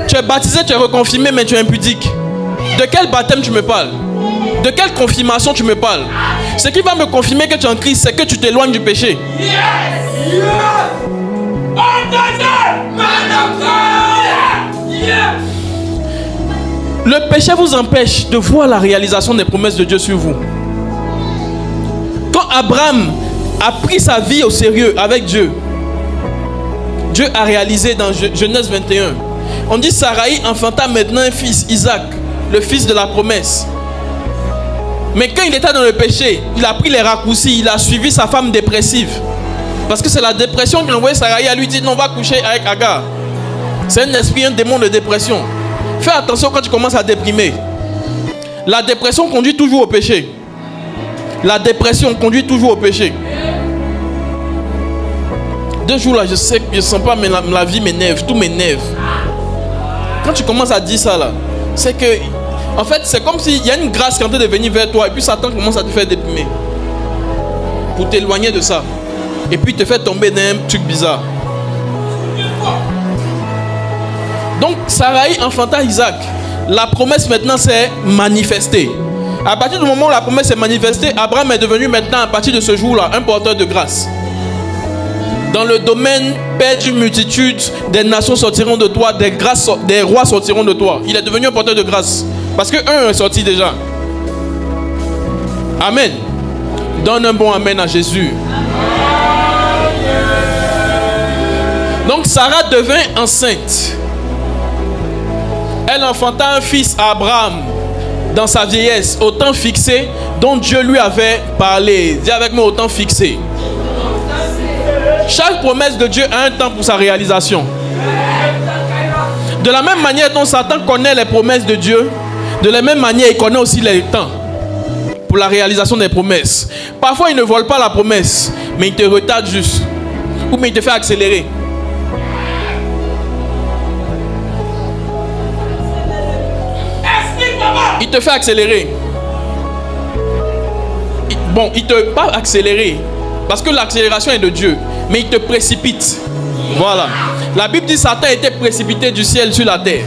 Speaker 2: Tu es baptisé, tu es reconfirmé, mais tu es impudique. De quel baptême tu me parles? De quelle confirmation tu me parles? Ce qui va me confirmer que tu es en Christ, c'est que tu t'éloignes du péché. Le péché vous empêche de voir la réalisation des promesses de Dieu sur vous. Quand Abraham a pris sa vie au sérieux avec Dieu, Dieu a réalisé dans Genèse 21. On dit Saraï enfanta maintenant un fils, Isaac, le fils de la promesse. Mais quand il était dans le péché, il a pris les raccourcis, il a suivi sa femme dépressive. Parce que c'est la dépression qui a envoyé Saraï à lui dire non, on va coucher avec Agar. C'est un esprit, un démon de dépression. Fais attention quand tu commences à déprimer. La dépression conduit toujours au péché. La dépression conduit toujours au péché. 2 jours là, je sais que je ne sens pas, mais la vie m'énerve, tout m'énerve. Quand tu commences à dire ça là, c'est que, en fait, c'est comme s'il y a une grâce qui est en train de venir vers toi et puis Satan commence à te faire déprimer pour t'éloigner de ça. Et puis il te fait tomber dans un truc bizarre. Donc, Sarai enfanta Isaac. La promesse maintenant s'est manifestée. À partir du moment où la promesse est manifestée, Abraham est devenu maintenant, à partir de ce jour-là, un porteur de grâce. Dans le domaine, Père d'une multitude, des nations sortiront de toi, des rois sortiront de toi. Il est devenu un porteur de grâce. Parce que un est sorti déjà. Amen. Donne un bon amen à Jésus. Donc Sarah devint enceinte. Elle enfanta un fils à Abraham dans sa vieillesse, au temps fixé dont Dieu lui avait parlé. Dis avec moi, au temps fixé. Chaque promesse de Dieu a un temps pour sa réalisation. De la même manière dont Satan connaît les promesses de Dieu, de la même manière il connaît aussi les temps pour la réalisation des promesses. Parfois il ne vole pas la promesse, mais il te retarde juste, ou bien il te fait accélérer. Il te fait accélérer. Bon, il te pas accélérer, parce que l'accélération est de Dieu, mais il te précipite. Voilà. La Bible dit Satan était précipité du ciel sur la terre.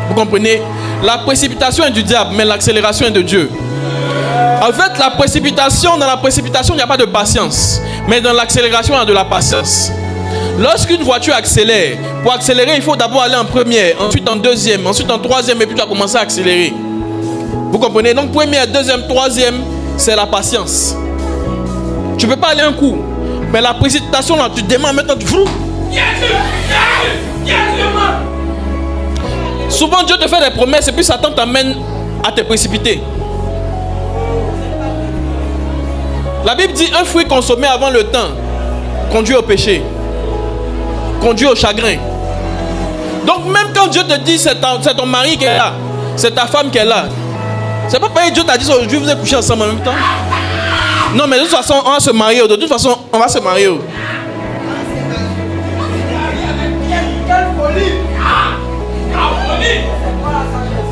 Speaker 2: Vous comprenez? La précipitation est du diable, mais l'accélération est de Dieu. En fait, dans la précipitation, il n'y a pas de patience, mais dans l'accélération, il y a de la patience. Lorsqu'une voiture accélère, pour accélérer, il faut d'abord aller en première, ensuite en deuxième, ensuite en troisième, et puis tu vas commencer à accélérer. Vous comprenez? Donc première, deuxième, troisième, c'est la patience. Tu ne peux pas aller un coup. Mais la précipitation, là, tu démarres maintenant, tu fous. Souvent, Dieu te fait des promesses et puis Satan t'amène à te précipiter. La Bible dit un fruit consommé avant le temps conduit au péché, conduit au chagrin. Donc même quand Dieu te dit c'est ton mari qui est là, c'est ta femme qui est là, c'est pas pareil. Dieu t'a dit aujourd'hui vous allez coucher ensemble en même temps. Non, mais de toute façon on va se marier. De toute façon on va se marier.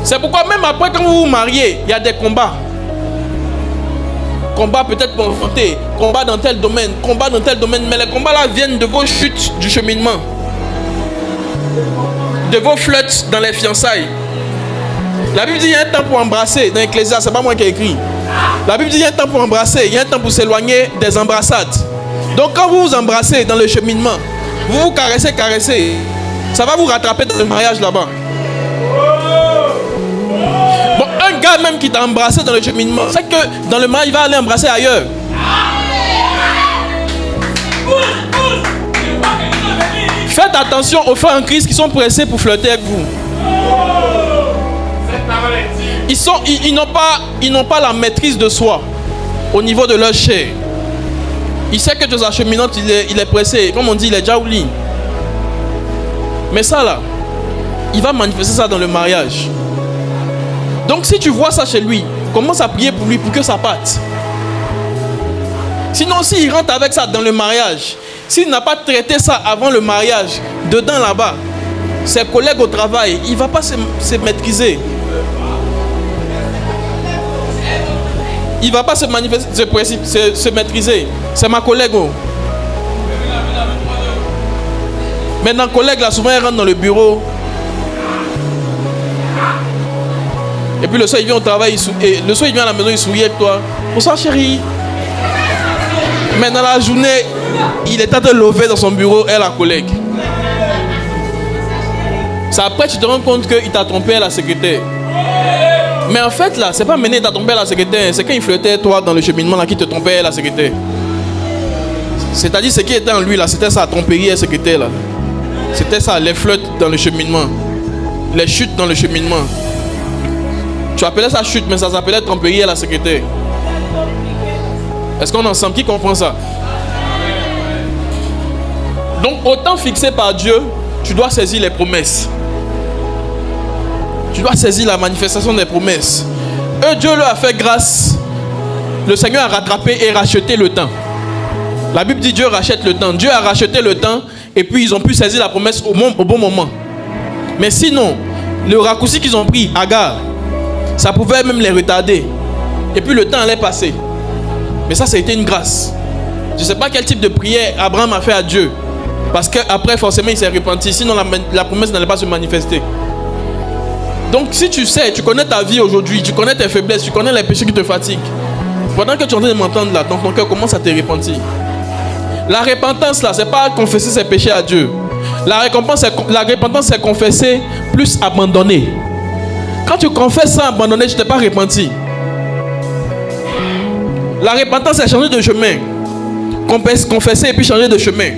Speaker 2: C'est pourquoi même après quand vous vous mariez, il y a des combats. Combats peut-être pour enfanter, combats dans tel domaine, combats dans tel domaine, mais les combats là viennent de vos chutes du cheminement, de vos flirts dans les fiançailles. La Bible dit qu'il y a un temps pour embrasser dans Ecclésiaste, c'est pas moi qui ai écrit. La Bible dit qu'il y a un temps pour embrasser, il y a un temps pour s'éloigner des embrassades. Donc quand vous vous embrassez dans le cheminement, vous vous caressez, ça va vous rattraper dans le mariage là-bas. Bon, un gars même qui t'a embrassé dans le cheminement, c'est que dans le mariage il va aller embrasser ailleurs. Faites attention aux frères en Christ qui sont pressés pour flirter avec vous. Ils n'ont pas la maîtrise de soi au niveau de leur chair. Il sait que dans acheminante, il est pressé. Comme on dit, il est déjà au lit. Mais ça là, il va manifester ça dans le mariage. Donc si tu vois ça chez lui, commence à prier pour lui pour que ça parte. Sinon, s'il rentre avec ça dans le mariage, s'il n'a pas traité ça avant le mariage, dedans là-bas, ses collègues au travail, il ne va pas se maîtriser. Il ne va pas se manifester, se maîtriser. C'est ma collègue. Oh. Maintenant, collègue là, souvent, elle rentre dans le bureau. Et puis le soir, il vient au travail, le soir, il vient à la maison, il sourit avec toi. Bonsoir, chérie. Mais dans la journée, il est en train de lever dans son bureau, elle, la collègue. C'est après tu te rends compte qu'il t'a trompé à la secrétaire. Mais en fait, là, c'est pas mener t'a trompé à la secrétaire, c'est quand il flirtait toi dans le cheminement là qui te trompait à la secrétaire. C'est-à-dire ce qui était en lui là, c'était sa tromperie à la secrétaire là. C'était ça, les flirts dans le cheminement, les chutes dans le cheminement. Tu appelais ça chute, mais ça s'appelait tromperie à la secrétaire. Est-ce qu'on est ensemble? Qui comprend ça? Donc, au temps fixé par Dieu, tu dois saisir les promesses. Tu dois saisir la manifestation des promesses. Eux, Dieu leur a fait grâce. Le Seigneur a rattrapé et racheté le temps. La Bible dit Dieu rachète le temps. Dieu a racheté le temps et puis ils ont pu saisir la promesse au bon moment. Mais sinon, le raccourci qu'ils ont pris, Agar, ça pouvait même les retarder. Et puis le temps allait passer. Mais ça a été une grâce. Je ne sais pas quel type de prière Abraham a fait à Dieu. Parce qu'après, forcément, il s'est repenti. Sinon, la promesse n'allait pas se manifester. Donc, si tu sais, tu connais ta vie aujourd'hui, tu connais tes faiblesses, tu connais les péchés qui te fatiguent. Pendant que tu es en train de m'entendre là, dans ton cœur commence à te repentir. La repentance là, c'est pas confesser ses péchés à Dieu. La repentance, c'est confesser plus abandonner. Quand tu confesses sans abandonner, tu ne t'es pas repenti. La repentance, c'est changer de chemin. Confesser et puis changer de chemin.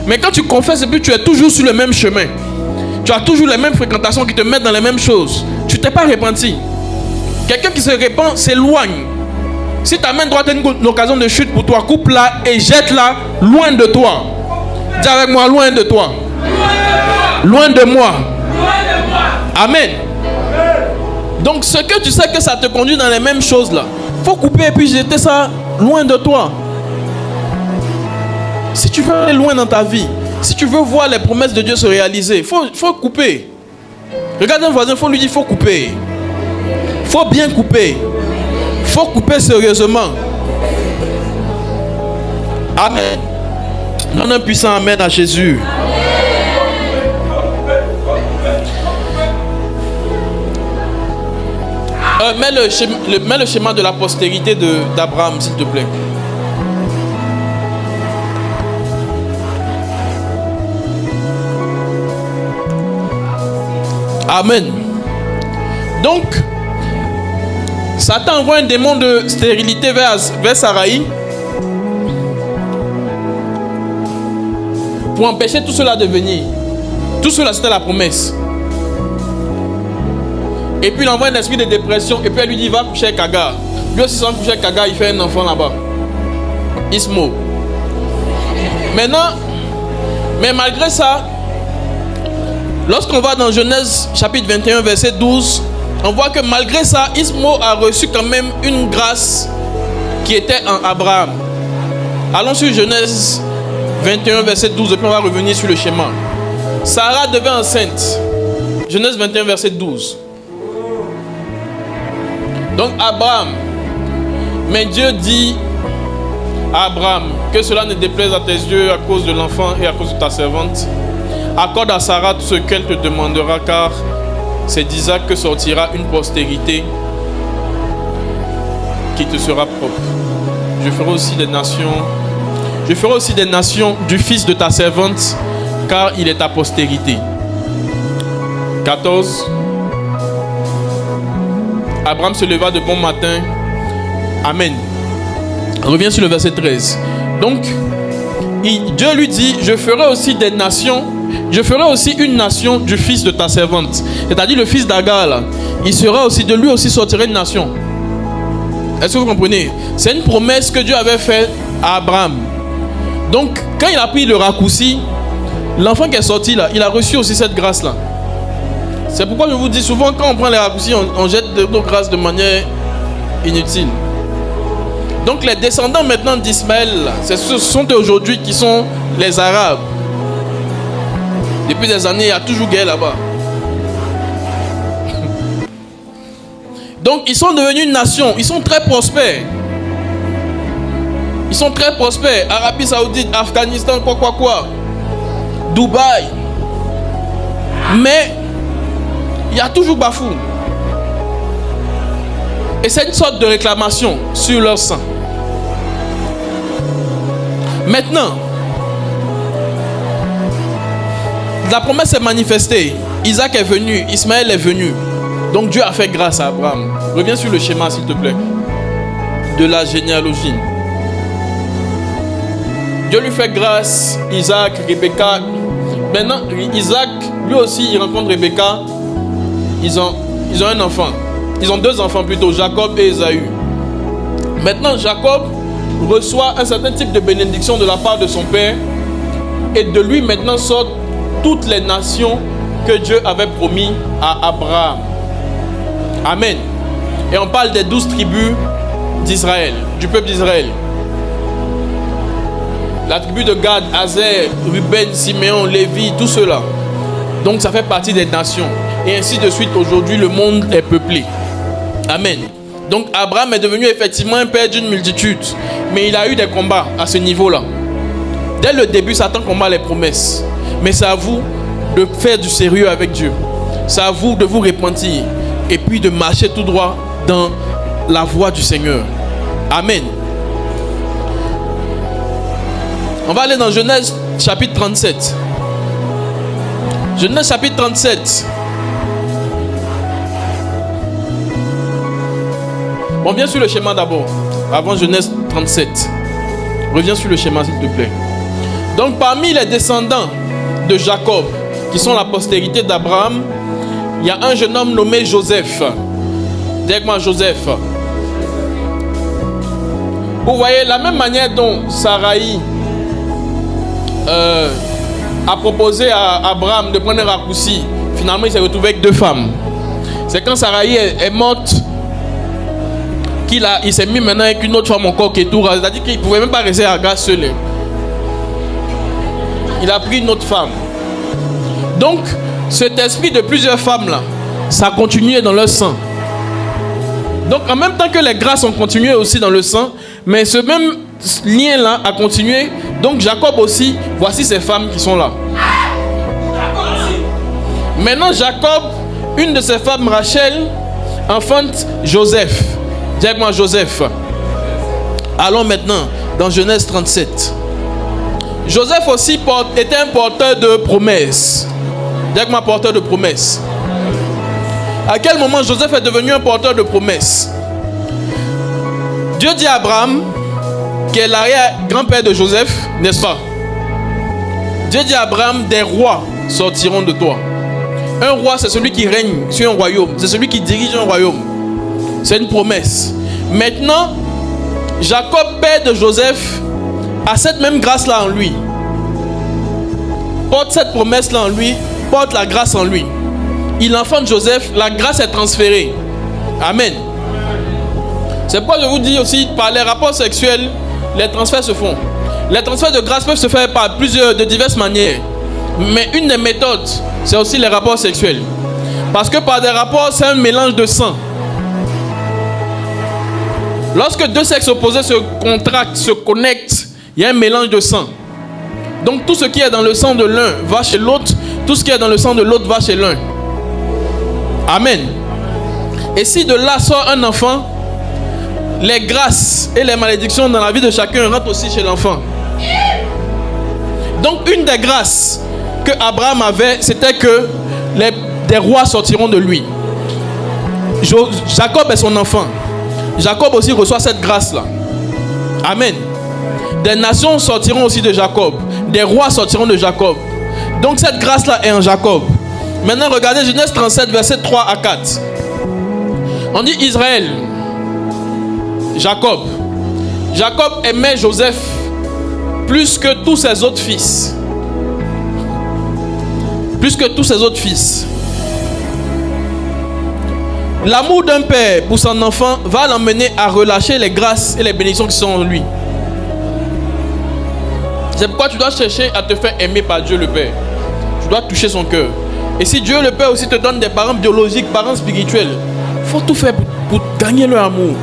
Speaker 2: Mais quand tu confesses et puis tu es toujours sur le même chemin, tu as toujours les mêmes fréquentations qui te mettent dans les mêmes choses, tu ne t'es pas repenti. Quelqu'un qui se repent s'éloigne. Si ta main droite est une occasion de chute pour toi, coupe-la et jette-la loin de toi. Dis avec moi, loin de toi. Loin de moi. Amen. Donc ce que tu sais que ça te conduit dans les mêmes choses là, faut couper et puis jeter ça loin de toi. Si tu veux aller loin dans ta vie, si tu veux voir les promesses de Dieu se réaliser, faut couper. Regarde un voisin, faut lui dire faut couper. Faut bien couper. Faut couper sérieusement. Amen. Donne un puissant amen à Jésus. Mets le schéma de la postérité d'Abraham, s'il te plaît. Amen. Donc, Satan envoie un démon de stérilité vers Saraï pour empêcher tout cela de venir. Tout cela, c'était la promesse. Et puis il envoie un esprit de dépression et puis elle lui dit va coucher avec Agar. Lui aussi sans coucher avec Agar, il fait un enfant là-bas. Ismo. Maintenant, mais malgré ça, lorsqu'on va dans Genèse chapitre 21 verset 12, on voit que malgré ça, Ismo a reçu quand même une grâce qui était en Abraham. Allons sur Genèse 21 verset 12 et puis on va revenir sur le schéma. Sarah devint enceinte. Genèse 21 verset 12. Donc Abraham, mais Dieu dit à Abraham que cela ne déplaise à tes yeux à cause de l'enfant et à cause de ta servante. Accorde à Sarah tout ce qu'elle te demandera, car c'est d'Isaac que sortira une postérité qui te sera propre. Je ferai aussi des nations du fils de ta servante, car il est ta postérité. 14. Abraham se leva de bon matin. Amen. Reviens sur le verset 13. Donc, Dieu lui dit, je ferai aussi des nations. Je ferai aussi une nation du fils de ta servante. C'est-à-dire le fils d'Agar là. Il sera aussi, de lui aussi sortira une nation. Est-ce que vous comprenez? C'est une promesse que Dieu avait faite à Abraham. Donc, quand il a pris le raccourci, l'enfant qui est sorti là, il a reçu aussi cette grâce là. C'est pourquoi je vous dis souvent, quand on prend les raccourcis, on jette nos grâces de manière inutile. Donc les descendants maintenant d'Ismaël, ce sont aujourd'hui qui sont les Arabes. Depuis des années, il y a toujours guerre là-bas. Donc ils sont devenus une nation, ils sont très prospères. Ils sont très prospères. Arabie Saoudite, Afghanistan, quoi. Dubaï. Mais il y a toujours Bafou. Et c'est une sorte de réclamation sur leur sang. Maintenant, la promesse est manifestée. Isaac est venu, Ismaël est venu. Donc Dieu a fait grâce à Abraham. Reviens sur le schéma s'il te plaît. De la généalogie. Dieu lui fait grâce, Isaac, Rebecca. Maintenant, Isaac, lui aussi, il rencontre Rebecca. Ils ont un enfant. Ils ont deux enfants plutôt, Jacob et Ésaü. Maintenant, Jacob reçoit un certain type de bénédiction de la part de son père. Et de lui maintenant sortent toutes les nations que Dieu avait promis à Abraham. Amen. Et on parle des 12 tribus d'Israël, du peuple d'Israël. La tribu de Gad, Azer, Ruben, Siméon, Lévi, tout cela. Donc ça fait partie des nations. Et ainsi de suite, aujourd'hui, le monde est peuplé. Amen. Donc Abraham est devenu effectivement un père d'une multitude. Mais il a eu des combats à ce niveau-là. Dès le début, Satan combat les promesses. Mais c'est à vous de faire du sérieux avec Dieu. C'est à vous de vous repentir. Et puis de marcher tout droit dans la voie du Seigneur. Amen. On va aller dans Genèse chapitre 37. Genèse chapitre 37. On vient sur le schéma d'abord. Avant Genèse 37. Reviens sur le schéma s'il te plaît. Donc parmi les descendants de Jacob, qui sont la postérité d'Abraham, il y a un jeune homme nommé Joseph. Dis-moi Joseph. Vous voyez la même manière dont Sarai a proposé à Abraham de prendre un raccourci. Finalement il s'est retrouvé avec 2 femmes. C'est quand Sarai est morte il s'est mis maintenant avec une autre femme encore qui est tout. C'est-à-dire qu'il ne pouvait même pas rester à Agar seul. Il a pris une autre femme. Donc cet esprit de plusieurs femmes là, ça a continué dans leur sang. Donc en même temps que les grâces ont continué aussi dans le sang, mais ce même lien là a continué. Donc Jacob aussi, voici ces femmes qui sont là. Maintenant Jacob, une de ses femmes, Rachel, enfante Joseph. Dis-moi Joseph. Allons maintenant dans Genèse 37. Joseph aussi était un porteur de promesses. Dis-moi porteur de promesses. À quel moment Joseph est devenu un porteur de promesses? Dieu dit à Abraham, qui est l'arrière-grand-père de Joseph, n'est-ce pas? Dieu dit à Abraham, des rois sortiront de toi. Un roi, c'est celui qui règne sur un royaume. C'est celui qui dirige un royaume. C'est une promesse. Maintenant, Jacob, père de Joseph, a cette même grâce-là en lui. Porte cette promesse-là en lui, porte la grâce en lui. Il enfante Joseph, la grâce est transférée. Amen. C'est pourquoi je vous dis aussi, par les rapports sexuels, les transferts se font. Les transferts de grâce peuvent se faire de diverses manières. Mais une des méthodes, c'est aussi les rapports sexuels. Parce que par des rapports, c'est un mélange de sang. Lorsque 2 sexes opposés se contractent, se connectent, il y a un mélange de sang. Donc tout ce qui est dans le sang de l'un va chez l'autre, tout ce qui est dans le sang de l'autre va chez l'un. Amen. Et si de là sort un enfant, les grâces et les malédictions dans la vie de chacun rentrent aussi chez l'enfant. Donc une des grâces que Abraham avait, c'était que des rois sortiront de lui. Jacob est son enfant. Jacob aussi reçoit cette grâce-là. Amen. Des nations sortiront aussi de Jacob. Des rois sortiront de Jacob. Donc cette grâce-là est en Jacob. Maintenant regardez Genèse 37, versets 3 à 4. On dit Israël. Jacob. Jacob aimait Joseph plus que tous ses autres fils. Plus que tous ses autres fils. L'amour d'un père pour son enfant va l'emmener à relâcher les grâces et les bénédictions qui sont en lui. C'est pourquoi tu dois chercher à te faire aimer par Dieu le Père. Tu dois toucher son cœur. Et si Dieu le Père aussi te donne des parents biologiques, parents spirituels, il faut tout faire pour gagner leur amour.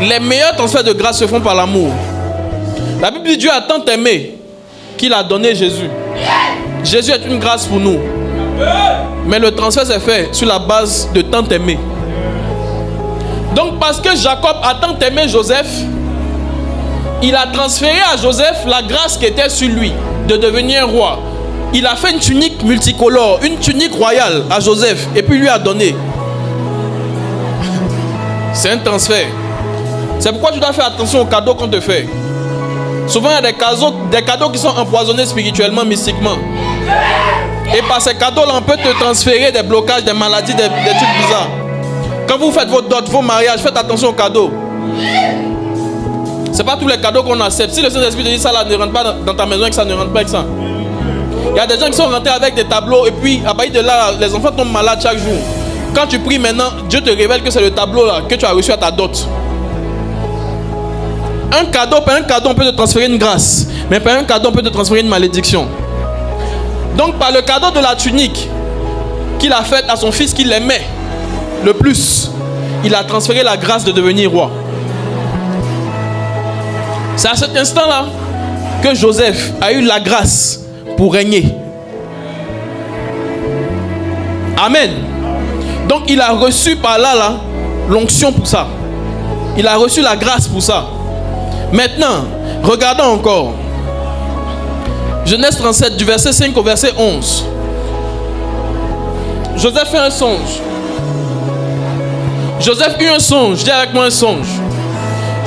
Speaker 2: Les meilleurs transferts de grâce se font par l'amour. La Bible dit Dieu a tant aimé qu'il a donné Jésus. Jésus est une grâce pour nous. Mais le transfert s'est fait sur la base de tant aimer. Donc parce que Jacob a tant aimé Joseph, il a transféré à Joseph la grâce qui était sur lui de devenir un roi. Il a fait une tunique multicolore, une tunique royale à Joseph et puis lui a donné. C'est un transfert. C'est pourquoi tu dois faire attention aux cadeaux qu'on te fait. Souvent il y a des cadeaux qui sont empoisonnés spirituellement, mystiquement. Et par ces cadeaux-là, on peut te transférer des blocages, des maladies, des trucs bizarres. Quand vous faites vos dots, vos mariages, faites attention aux cadeaux. Ce n'est pas tous les cadeaux qu'on accepte. Si le Saint-Esprit te dit ça là, ne rentre pas dans ta maison et que ça ne rentre pas avec ça. Il y a des gens qui sont rentrés avec des tableaux et puis à partir de là, les enfants tombent malades chaque jour. Quand tu pries maintenant, Dieu te révèle que c'est le tableau là que tu as reçu à ta dot. Par un cadeau, on peut te transférer une grâce. Mais par un cadeau, on peut te transférer une malédiction. Donc par le cadeau de la tunique qu'il a faite à son fils qu'il aimait le plus, il a transféré la grâce de devenir roi. C'est à cet instant-là que Joseph a eu la grâce pour régner. Amen. Donc il a reçu par là l'onction pour ça. Il a reçu la grâce pour ça. Maintenant, regardons encore. Genèse 37, du verset 5 au verset 11. Joseph fait un songe. Joseph eut un songe. Dis avec moi un songe.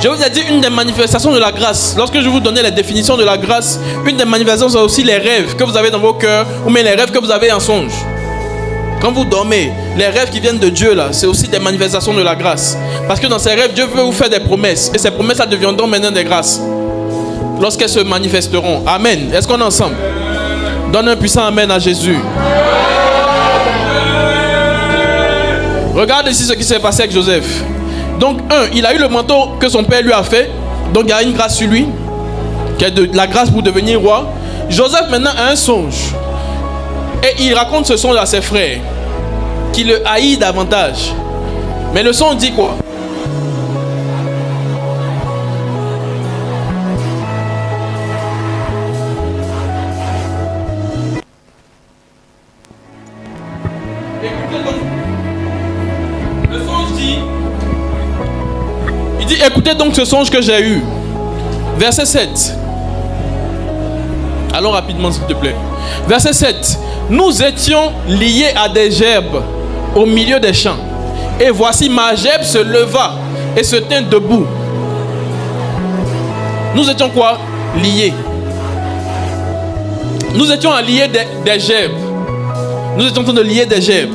Speaker 2: Je vous ai dit une des manifestations de la grâce. Lorsque je vous donnais les définitions de la grâce, une des manifestations, c'est aussi les rêves que vous avez dans vos cœurs, ou même les rêves que vous avez en songe. Quand vous dormez, les rêves qui viennent de Dieu, là, c'est aussi des manifestations de la grâce. Parce que dans ces rêves, Dieu veut vous faire des promesses. Et ces promesses, ça deviendront maintenant des grâces. Lorsqu'elles se manifesteront. Amen. Est-ce qu'on est ensemble? Donne un puissant amen à Jésus. Regarde ici ce qui s'est passé avec Joseph. Donc, il a eu le manteau que son père lui a fait. Donc, il y a une grâce sur lui, qui est de la grâce pour devenir roi. Joseph, maintenant, a un songe. Et il raconte ce songe à ses frères, qui le haït davantage. Mais le songe dit quoi? Écoutez donc. Le songe dit... Il dit, écoutez donc ce songe que j'ai eu. Verset 7. Allons rapidement s'il te plaît. Verset 7. Nous étions liés à des gerbes au milieu des champs. Et voici ma gerbe se leva et se tint debout. Nous étions quoi? Liés. Nous étions liés des gerbes. Nous étions en train de lier des gerbes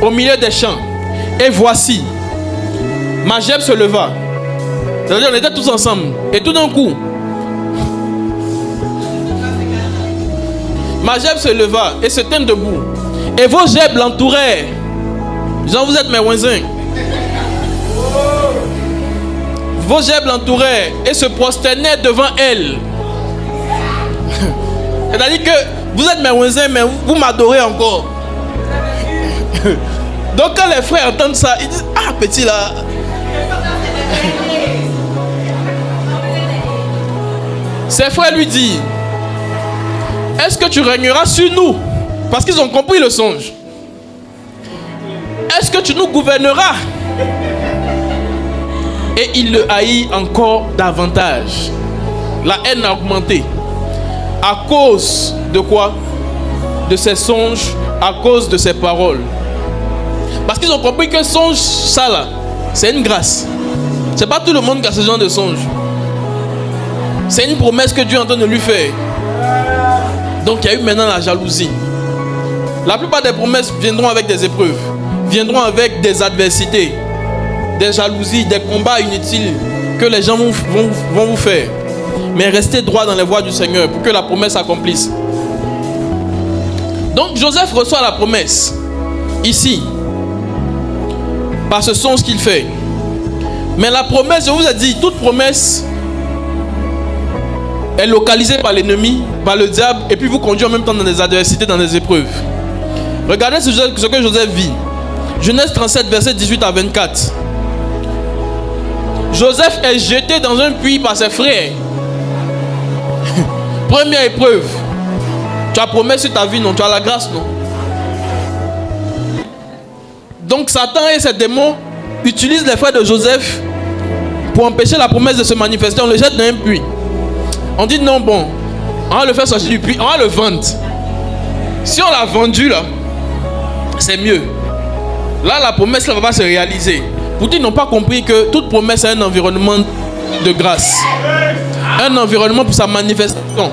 Speaker 2: au milieu des champs. Et voici ma gerbe se leva. C'est-à-dire on était tous ensemble. Et tout d'un coup, ma gerbe se leva et se tint debout. Et vos gerbes l'entourèrent. Genre, vous êtes mes voisins. Vos gerbes l'entourèrent et se prosternaient devant elle. C'est-à-dire que vous êtes mes voisins, mais vous m'adorez encore. Donc quand les frères entendent ça, ils disent, ah petit là. Ses frères lui disent, est-ce que tu régneras sur nous? Parce qu'ils ont compris le songe. Est-ce que tu nous gouverneras? Et il le haït encore davantage. La haine a augmenté. À cause de quoi? De ses songes, à cause de ses paroles. Parce qu'ils ont compris que songe, ça là, c'est une grâce. C'est pas tout le monde qui a ce genre de songe. C'est une promesse que Dieu est en train de lui faire. Donc il y a eu maintenant la jalousie. La plupart des promesses viendront avec des épreuves, viendront avec des adversités, des jalousies, des combats inutiles que les gens vont vous faire. Mais restez droit dans les voies du Seigneur pour que la promesse s'accomplisse. Donc Joseph reçoit la promesse ici par ce songe qu'il fait. Mais la promesse, je vous ai dit, toute promesse est localisée par l'ennemi, par le diable, et puis vous conduit en même temps dans des adversités, dans des épreuves. Regardez ce que Joseph vit. Genèse 37, verset 18 à 24. Joseph est jeté dans un puits par ses frères. Première épreuve. Tu as promesse sur ta vie, non? Tu as la grâce, non? Donc Satan et ses démons utilisent les frères de Joseph pour empêcher la promesse de se manifester. On le jette dans un puits. On dit non, bon, on va le faire sortir du puits, on va le vendre. Si on l'a vendu là, c'est mieux. Là, la promesse ne va pas se réaliser. Vous dites, ils n'ont pas compris que toute promesse a un environnement de grâce. Un environnement pour sa manifestation.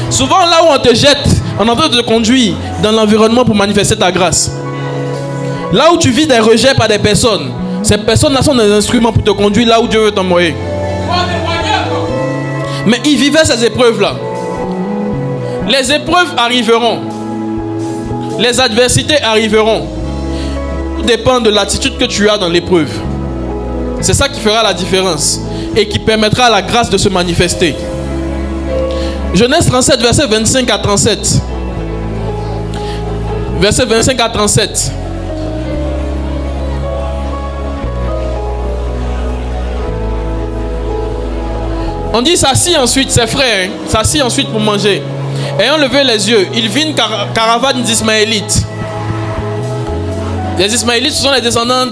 Speaker 2: Souvent, là où on te jette, on est en train de te conduire dans l'environnement pour manifester ta grâce. Là où tu vis des rejets par des personnes, ces personnes-là sont des instruments pour te conduire là où Dieu veut t'envoyer. Mais ils vivaient ces épreuves-là. Les épreuves arriveront. Les adversités arriveront. Tout dépend de l'attitude que tu as dans l'épreuve. C'est ça qui fera la différence et qui permettra à la grâce de se manifester. Genèse 37, verset 25 à 37. Versets 25 à 37. On dit s'assit ensuite, ses frères, s'assit ensuite pour manger. Ayant levé les yeux, il vit une caravane d'Ismaélites. Les Ismaélites, ce sont les descendants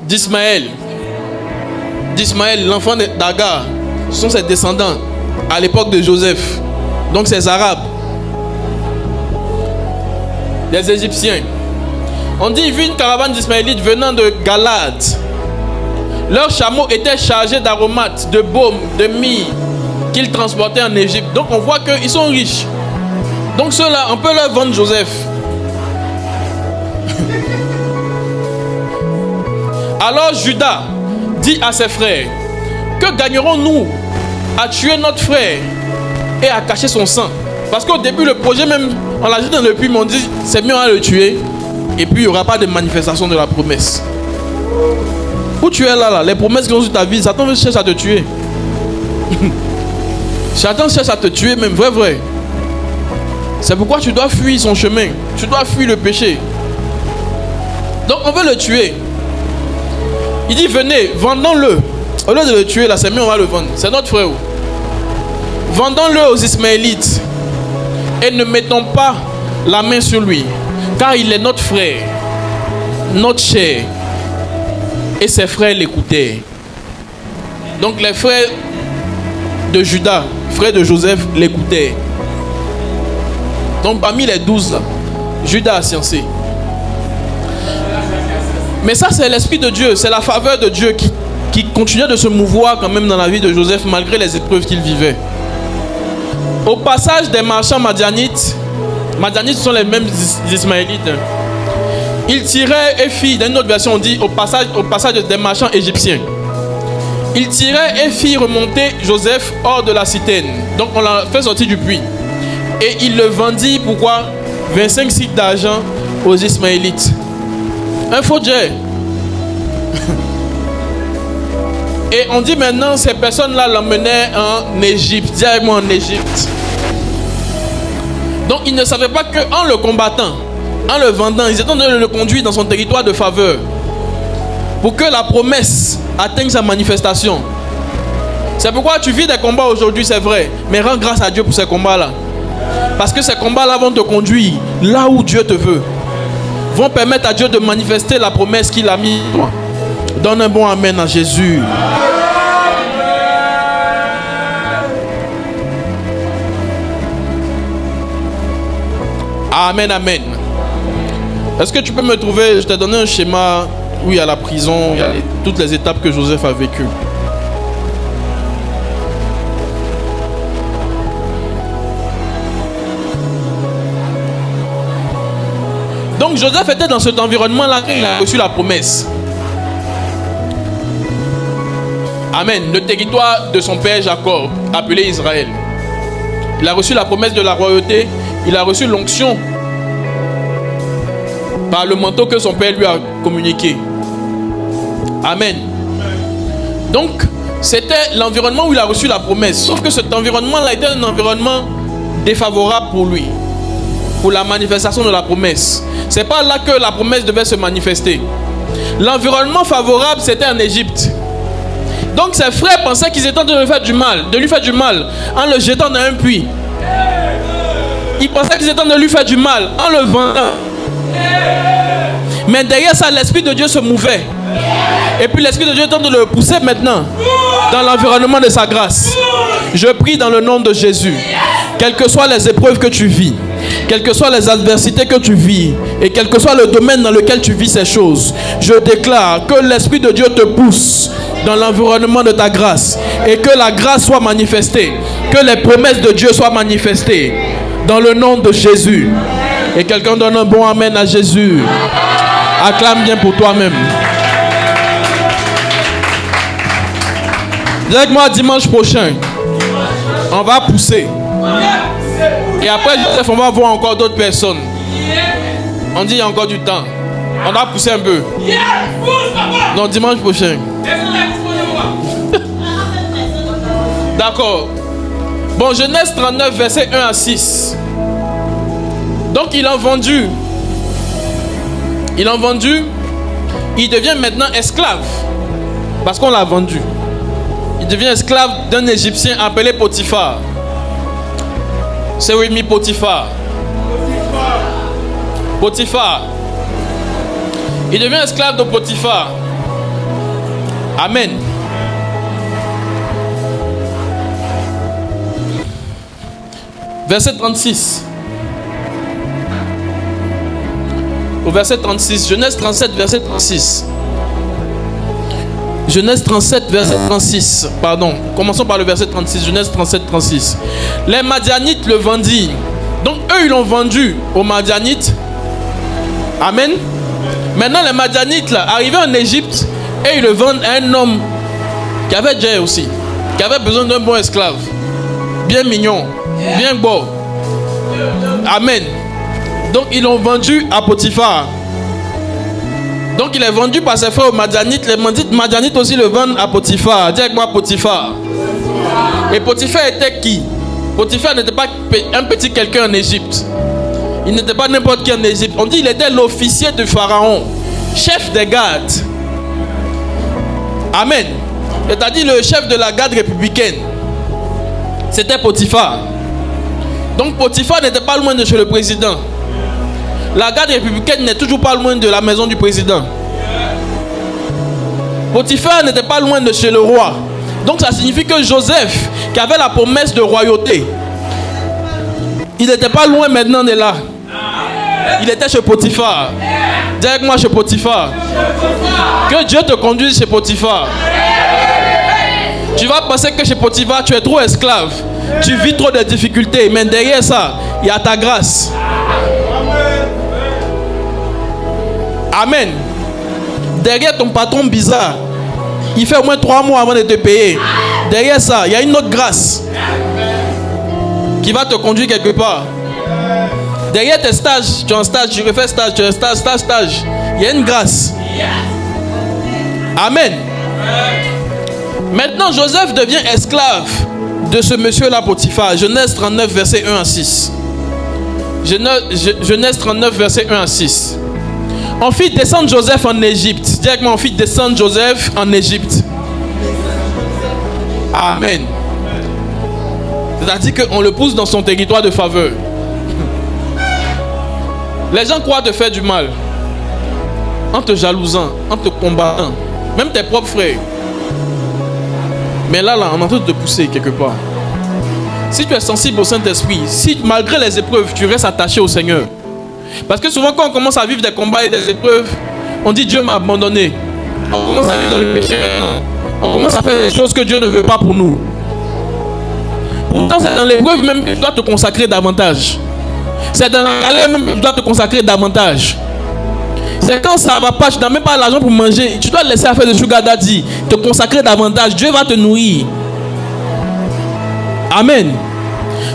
Speaker 2: d'Ismaël. D'Ismaël, l'enfant d'Agar. Ce sont ses descendants à l'époque de Joseph. Donc ces Arabes. Les Égyptiens. On dit il vit une caravane d'Ismaélites venant de Galade. Leurs chameaux étaient chargés d'aromates, de baumes, de myrrhe qu'ils transportaient en Égypte. Donc on voit qu'ils sont riches. Donc ceux-là, on peut leur vendre Joseph. Alors Judas dit à ses frères, que gagnerons-nous à tuer notre frère et à cacher son sang? Parce qu'au début, le projet même, on l'a jeté dans le puits, mais on dit, c'est mieux à le tuer. Et puis il n'y aura pas de manifestation de la promesse. Où tu es là, les promesses qui sont sur ta vie, Satan cherche à te tuer. Satan cherche à te tuer, même vrai. C'est pourquoi tu dois fuir son chemin. Tu dois fuir le péché. Donc on veut le tuer. Il dit venez, vendons-le. Au lieu de le tuer là, c'est mieux, on va le vendre. C'est notre frère. Vendons-le aux Ismaélites. Et ne mettons pas la main sur lui. Car il est notre frère, notre chair. Et ses frères l'écoutaient. Donc les frères de Judas, frères de Joseph, l'écoutaient. Donc parmi les 12 là, Judas a sciencé. Mais ça c'est l'esprit de Dieu, c'est la faveur de Dieu qui continuait de se mouvoir quand même dans la vie de Joseph malgré les épreuves qu'il vivait. Au passage des marchands madianites sont les mêmes Ismaélites. Ils tiraient et firent, dans une autre version on dit au passage des marchands égyptiens. Ils tiraient et firent remonter Joseph hors de la citerne. Donc on l'a fait sortir du puits. Et il le vendit, pourquoi 25 cycles d'argent aux Ismaélites. Un faux jet. Et on dit maintenant ces personnes-là l'emmenaient en Égypte, directement en Égypte. Donc ils ne savaient pas qu'en le combattant, en le vendant, ils étaient en train de le conduire dans son territoire de faveur. Pour que la promesse atteigne sa manifestation. C'est pourquoi tu vis des combats aujourd'hui, c'est vrai. Mais rends grâce à Dieu pour ces combats-là. Parce que ces combats-là vont te conduire là où Dieu te veut. Vont permettre à Dieu de manifester la promesse qu'il a mise en toi. Donne un bon amen à Jésus. Amen, amen. Est-ce que tu peux me trouver, je t'ai donné un schéma où il y a la prison, il y a toutes les étapes que Joseph a vécues. Donc Joseph était dans cet environnement-là quand il a reçu la promesse. Amen. Le territoire de son père Jacob, appelé Israël. Il a reçu la promesse de la royauté. Il a reçu l'onction par le manteau que son père lui a communiqué. Amen. Donc, c'était l'environnement où il a reçu la promesse. Sauf que cet environnement-là était un environnement défavorable pour lui. Pour la manifestation de la promesse. C'est pas là que la promesse devait se manifester. L'environnement favorable, c'était en Égypte. Donc ses frères pensaient qu'ils étaient en train de lui faire du mal, en le jetant dans un puits. Ils pensaient qu'ils étaient en train de lui faire du mal en le vendant. Mais derrière ça, l'Esprit de Dieu se mouvait. Et puis l'Esprit de Dieu est en train de le pousser maintenant dans l'environnement de sa grâce. Je prie dans le nom de Jésus. Quelles que soient les épreuves que tu vis, quelles que soient les adversités que tu vis, et quel que soit le domaine dans lequel tu vis ces choses, je déclare que l'Esprit de Dieu te pousse dans l'environnement de ta grâce, et que la grâce soit manifestée, que les promesses de Dieu soient manifestées, dans le nom de Jésus. Et quelqu'un donne un bon amen à Jésus. Acclame bien pour toi-même. Dis avec moi, dimanche prochain, on va pousser. Et après, Joseph, on va voir encore d'autres personnes. On dit il y a encore du temps. On va pousser un peu. Non, dimanche prochain. D'accord. Bon, Genèse 39, verset 1 à 6. Donc ils l'ont vendu. Ils l'ont vendu. Il devient maintenant esclave. Parce qu'on l'a vendu. Il devient esclave d'un Égyptien appelé Potiphar. C'est oui, Potiphar. Potiphar. Il devient esclave de Potiphar. Amen. Verset 36. Au verset 36. Genèse 37, verset 36. Genèse 37, verset 36. Pardon. Commençons par le verset 36. Genèse 37, 36. Les Madianites le vendirent. Donc eux, ils l'ont vendu aux Madianites. Amen. Maintenant, les Madianites, là, arrivés en Égypte, et ils le vendent à un homme qui avait déjà aussi, qui avait besoin d'un bon esclave. Bien mignon, bien beau. Amen. Donc, ils l'ont vendu à Potiphar. Donc, il est vendu par ses frères aux Madianites. Les Madianites aussi le vendent à Potiphar. Dis avec moi, Potiphar. Et Potiphar était qui? Potiphar n'était pas un petit quelqu'un en Égypte. Il n'était pas n'importe qui en Égypte. On dit qu'il était l'officier de Pharaon, chef des gardes. Amen. C'est-à-dire le chef de la garde républicaine. C'était Potiphar. Donc Potiphar n'était pas loin de chez le président. La garde républicaine n'est toujours pas loin de la maison du président. Potiphar n'était pas loin de chez le roi. Donc ça signifie que Joseph, qui avait la promesse de royauté, il n'était pas loin maintenant de là. Il était chez Potiphar. Dis avec moi, chez Potiphar. Que Dieu te conduise chez Potiphar. Tu vas penser que chez Potiphar, tu es trop esclave. Tu vis trop de difficultés. Mais derrière ça, il y a ta grâce. Amen. Derrière ton patron bizarre, il fait au moins 3 mois avant de te payer. Derrière ça, il y a une autre grâce qui va te conduire quelque part. Derrière tes stages, tu es en stage, tu refais stage, tu es en stage. Il y a une grâce. Amen. Maintenant, Joseph devient esclave de ce monsieur-là, Potiphar. Genèse 39, verset 1 à 6. Genèse 39, verset 1 à 6. On fit descendre Joseph en Égypte. Directement, on fit descendre Joseph en Égypte. Amen. C'est-à-dire qu'on le pousse dans son territoire de faveur. Les gens croient te faire du mal en te jalousant, en te combattant, même tes propres frères. Mais là, on est en train de te pousser quelque part. Si tu es sensible au Saint-Esprit, si malgré les épreuves, tu restes attaché au Seigneur. Parce que souvent, quand on commence à vivre des combats et des épreuves, on dit Dieu m'a abandonné. On commence à vivre dans le péché maintenant. On commence à faire des choses que Dieu ne veut pas pour nous. Pourtant, c'est dans l'épreuve même que tu dois te consacrer davantage. C'est dans la galère même que tu dois te consacrer davantage. C'est quand ça ne va pas, tu n'as même pas l'argent pour manger, tu dois laisser faire de sugar daddy, te consacrer davantage. Dieu va te nourrir. Amen.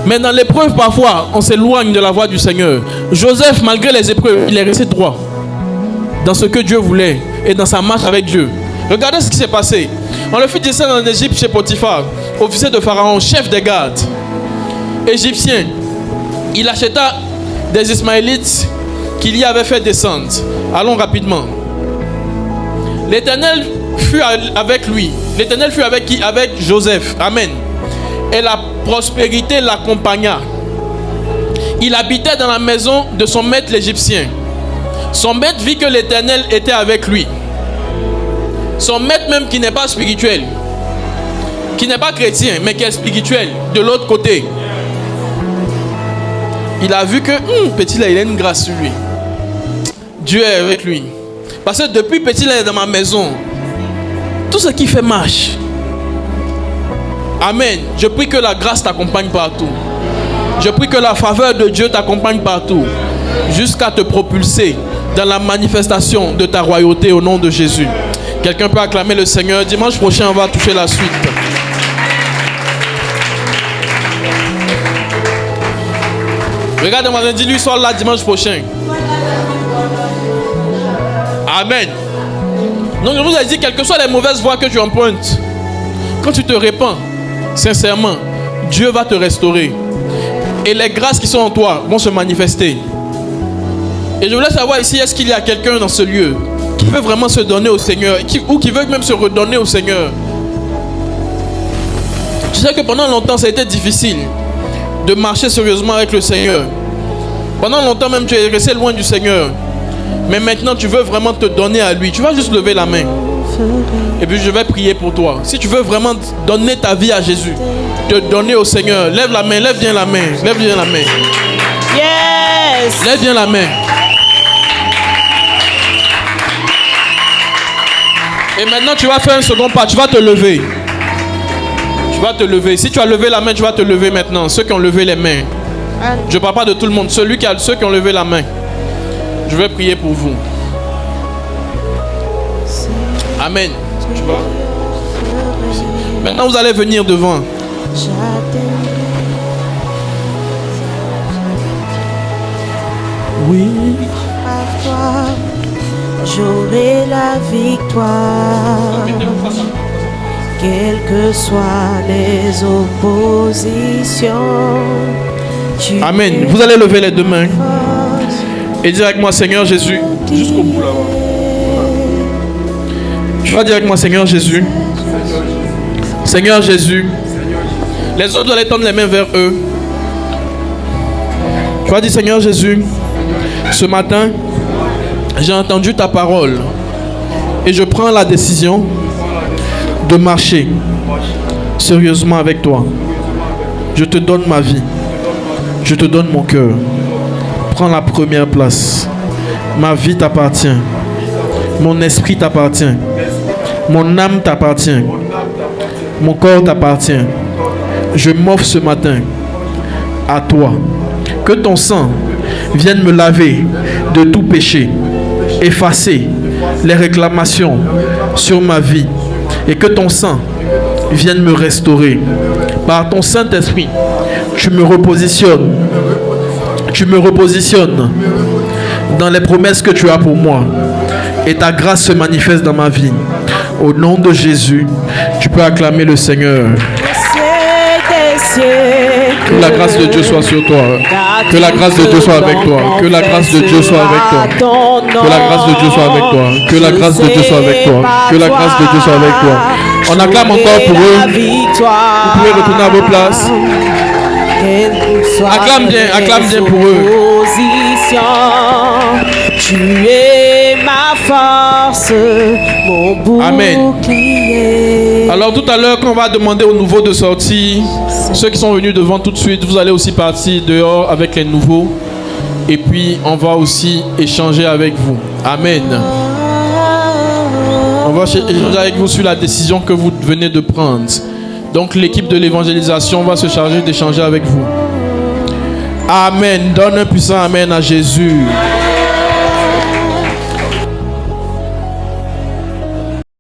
Speaker 2: Mais dans l'épreuve, parfois, on s'éloigne de la voie du Seigneur. Joseph, malgré les épreuves, il est resté droit dans ce que Dieu voulait et dans sa marche avec Dieu. Regardez ce qui s'est passé. On le fit descendre en Égypte chez Potiphar, officier de Pharaon, chef des gardes, égyptien. Il acheta des Ismaélites qu'il y avait fait descendre. Allons rapidement. L'Éternel fut avec lui. L'Éternel fut avec qui? Avec Joseph. Amen. Et la prospérité l'accompagna. Il habitait dans la maison de son maître l'Égyptien. Son maître vit que l'Éternel était avec lui. Son maître même qui n'est pas spirituel, qui n'est pas chrétien, mais qui est spirituel, de l'autre côté. Il a vu que petit là, il a une grâce sur lui. Dieu est avec lui. Parce que depuis petit là, il est dans ma maison. Tout ce qui fait marche. Amen. Je prie que la grâce t'accompagne partout. Je prie que la faveur de Dieu t'accompagne partout. Jusqu'à te propulser dans la manifestation de ta royauté au nom de Jésus. Quelqu'un peut acclamer le Seigneur. Dimanche prochain, on va toucher la suite. Regarde-moi, dis-lui, sois là dimanche prochain. Amen. Donc je vous ai dit, quelles que soient les mauvaises voies que tu empruntes, quand tu te répands sincèrement, Dieu va te restaurer. Et les grâces qui sont en toi vont se manifester. Et je voulais savoir ici, est-ce qu'il y a quelqu'un dans ce lieu qui veut vraiment se donner au Seigneur ou qui veut même se redonner au Seigneur? Tu sais que pendant longtemps, ça a été difficile de marcher sérieusement avec le Seigneur. Pendant longtemps même, tu es resté loin du Seigneur. Mais maintenant, tu veux vraiment te donner à lui. Tu vas juste lever la main. Et puis, je vais prier pour toi. Si tu veux vraiment donner ta vie à Jésus, te donner au Seigneur, lève la main, lève bien la main, lève bien la main.
Speaker 1: Yes.
Speaker 2: Lève bien la main. Et maintenant, tu vas faire un second pas. Tu vas te lever. Tu vas te lever. Si tu as levé la main, tu vas te lever maintenant. Ceux qui ont levé les mains. Je ne parle pas de tout le monde. Ceux qui ont levé la main. Je vais prier pour vous. Amen. Tu vois? Maintenant, vous allez venir devant.
Speaker 1: Oui. J'aurai la victoire. Quelles que soient les oppositions.
Speaker 2: Amen. Vous allez lever les deux mains et dire avec moi, Seigneur Jésus, jusqu'au bout là-bas. Tu vas dire avec moi, Seigneur Jésus. Seigneur Jésus. Les autres doivent tendre les mains vers eux. Tu vas dire, Seigneur Jésus, ce matin, j'ai entendu ta parole et je prends la décision de marcher sérieusement avec toi. Je te donne ma vie. Je te donne mon cœur. Prends la première place. Ma vie t'appartient. Mon esprit t'appartient. Mon âme t'appartient. Mon corps t'appartient. Je m'offre ce matin à toi. Que ton sang vienne me laver de tout péché. Effacer les réclamations sur ma vie. Et que ton sang vienne me restaurer. Par ton Saint-Esprit, tu me repositionnes. Tu me repositionnes dans les promesses que tu as pour moi. Et ta grâce se manifeste dans ma vie. Au nom de Jésus, tu peux acclamer le Seigneur. Que la grâce de Dieu soit sur toi. Que la grâce de Dieu soit avec toi. Que la grâce de Dieu soit avec toi. Que la grâce de Dieu soit avec toi. Que la grâce de Dieu soit avec toi. Que la grâce de Dieu soit avec toi. On acclame encore pour eux. Vous pouvez retourner à vos places. Acclame bien pour eux.
Speaker 1: Tu es ma force, mon bouclier.
Speaker 2: Amen. Alors tout à l'heure, quand on va demander aux nouveaux de sortir, ceux qui sont venus devant tout de suite, vous allez aussi partir dehors avec les nouveaux. Et puis on va aussi échanger avec vous. Amen. On va échanger avec vous sur la décision que vous venez de prendre. Donc l'équipe de l'évangélisation va se charger d'échanger avec vous. Amen. Donne un puissant amen à Jésus.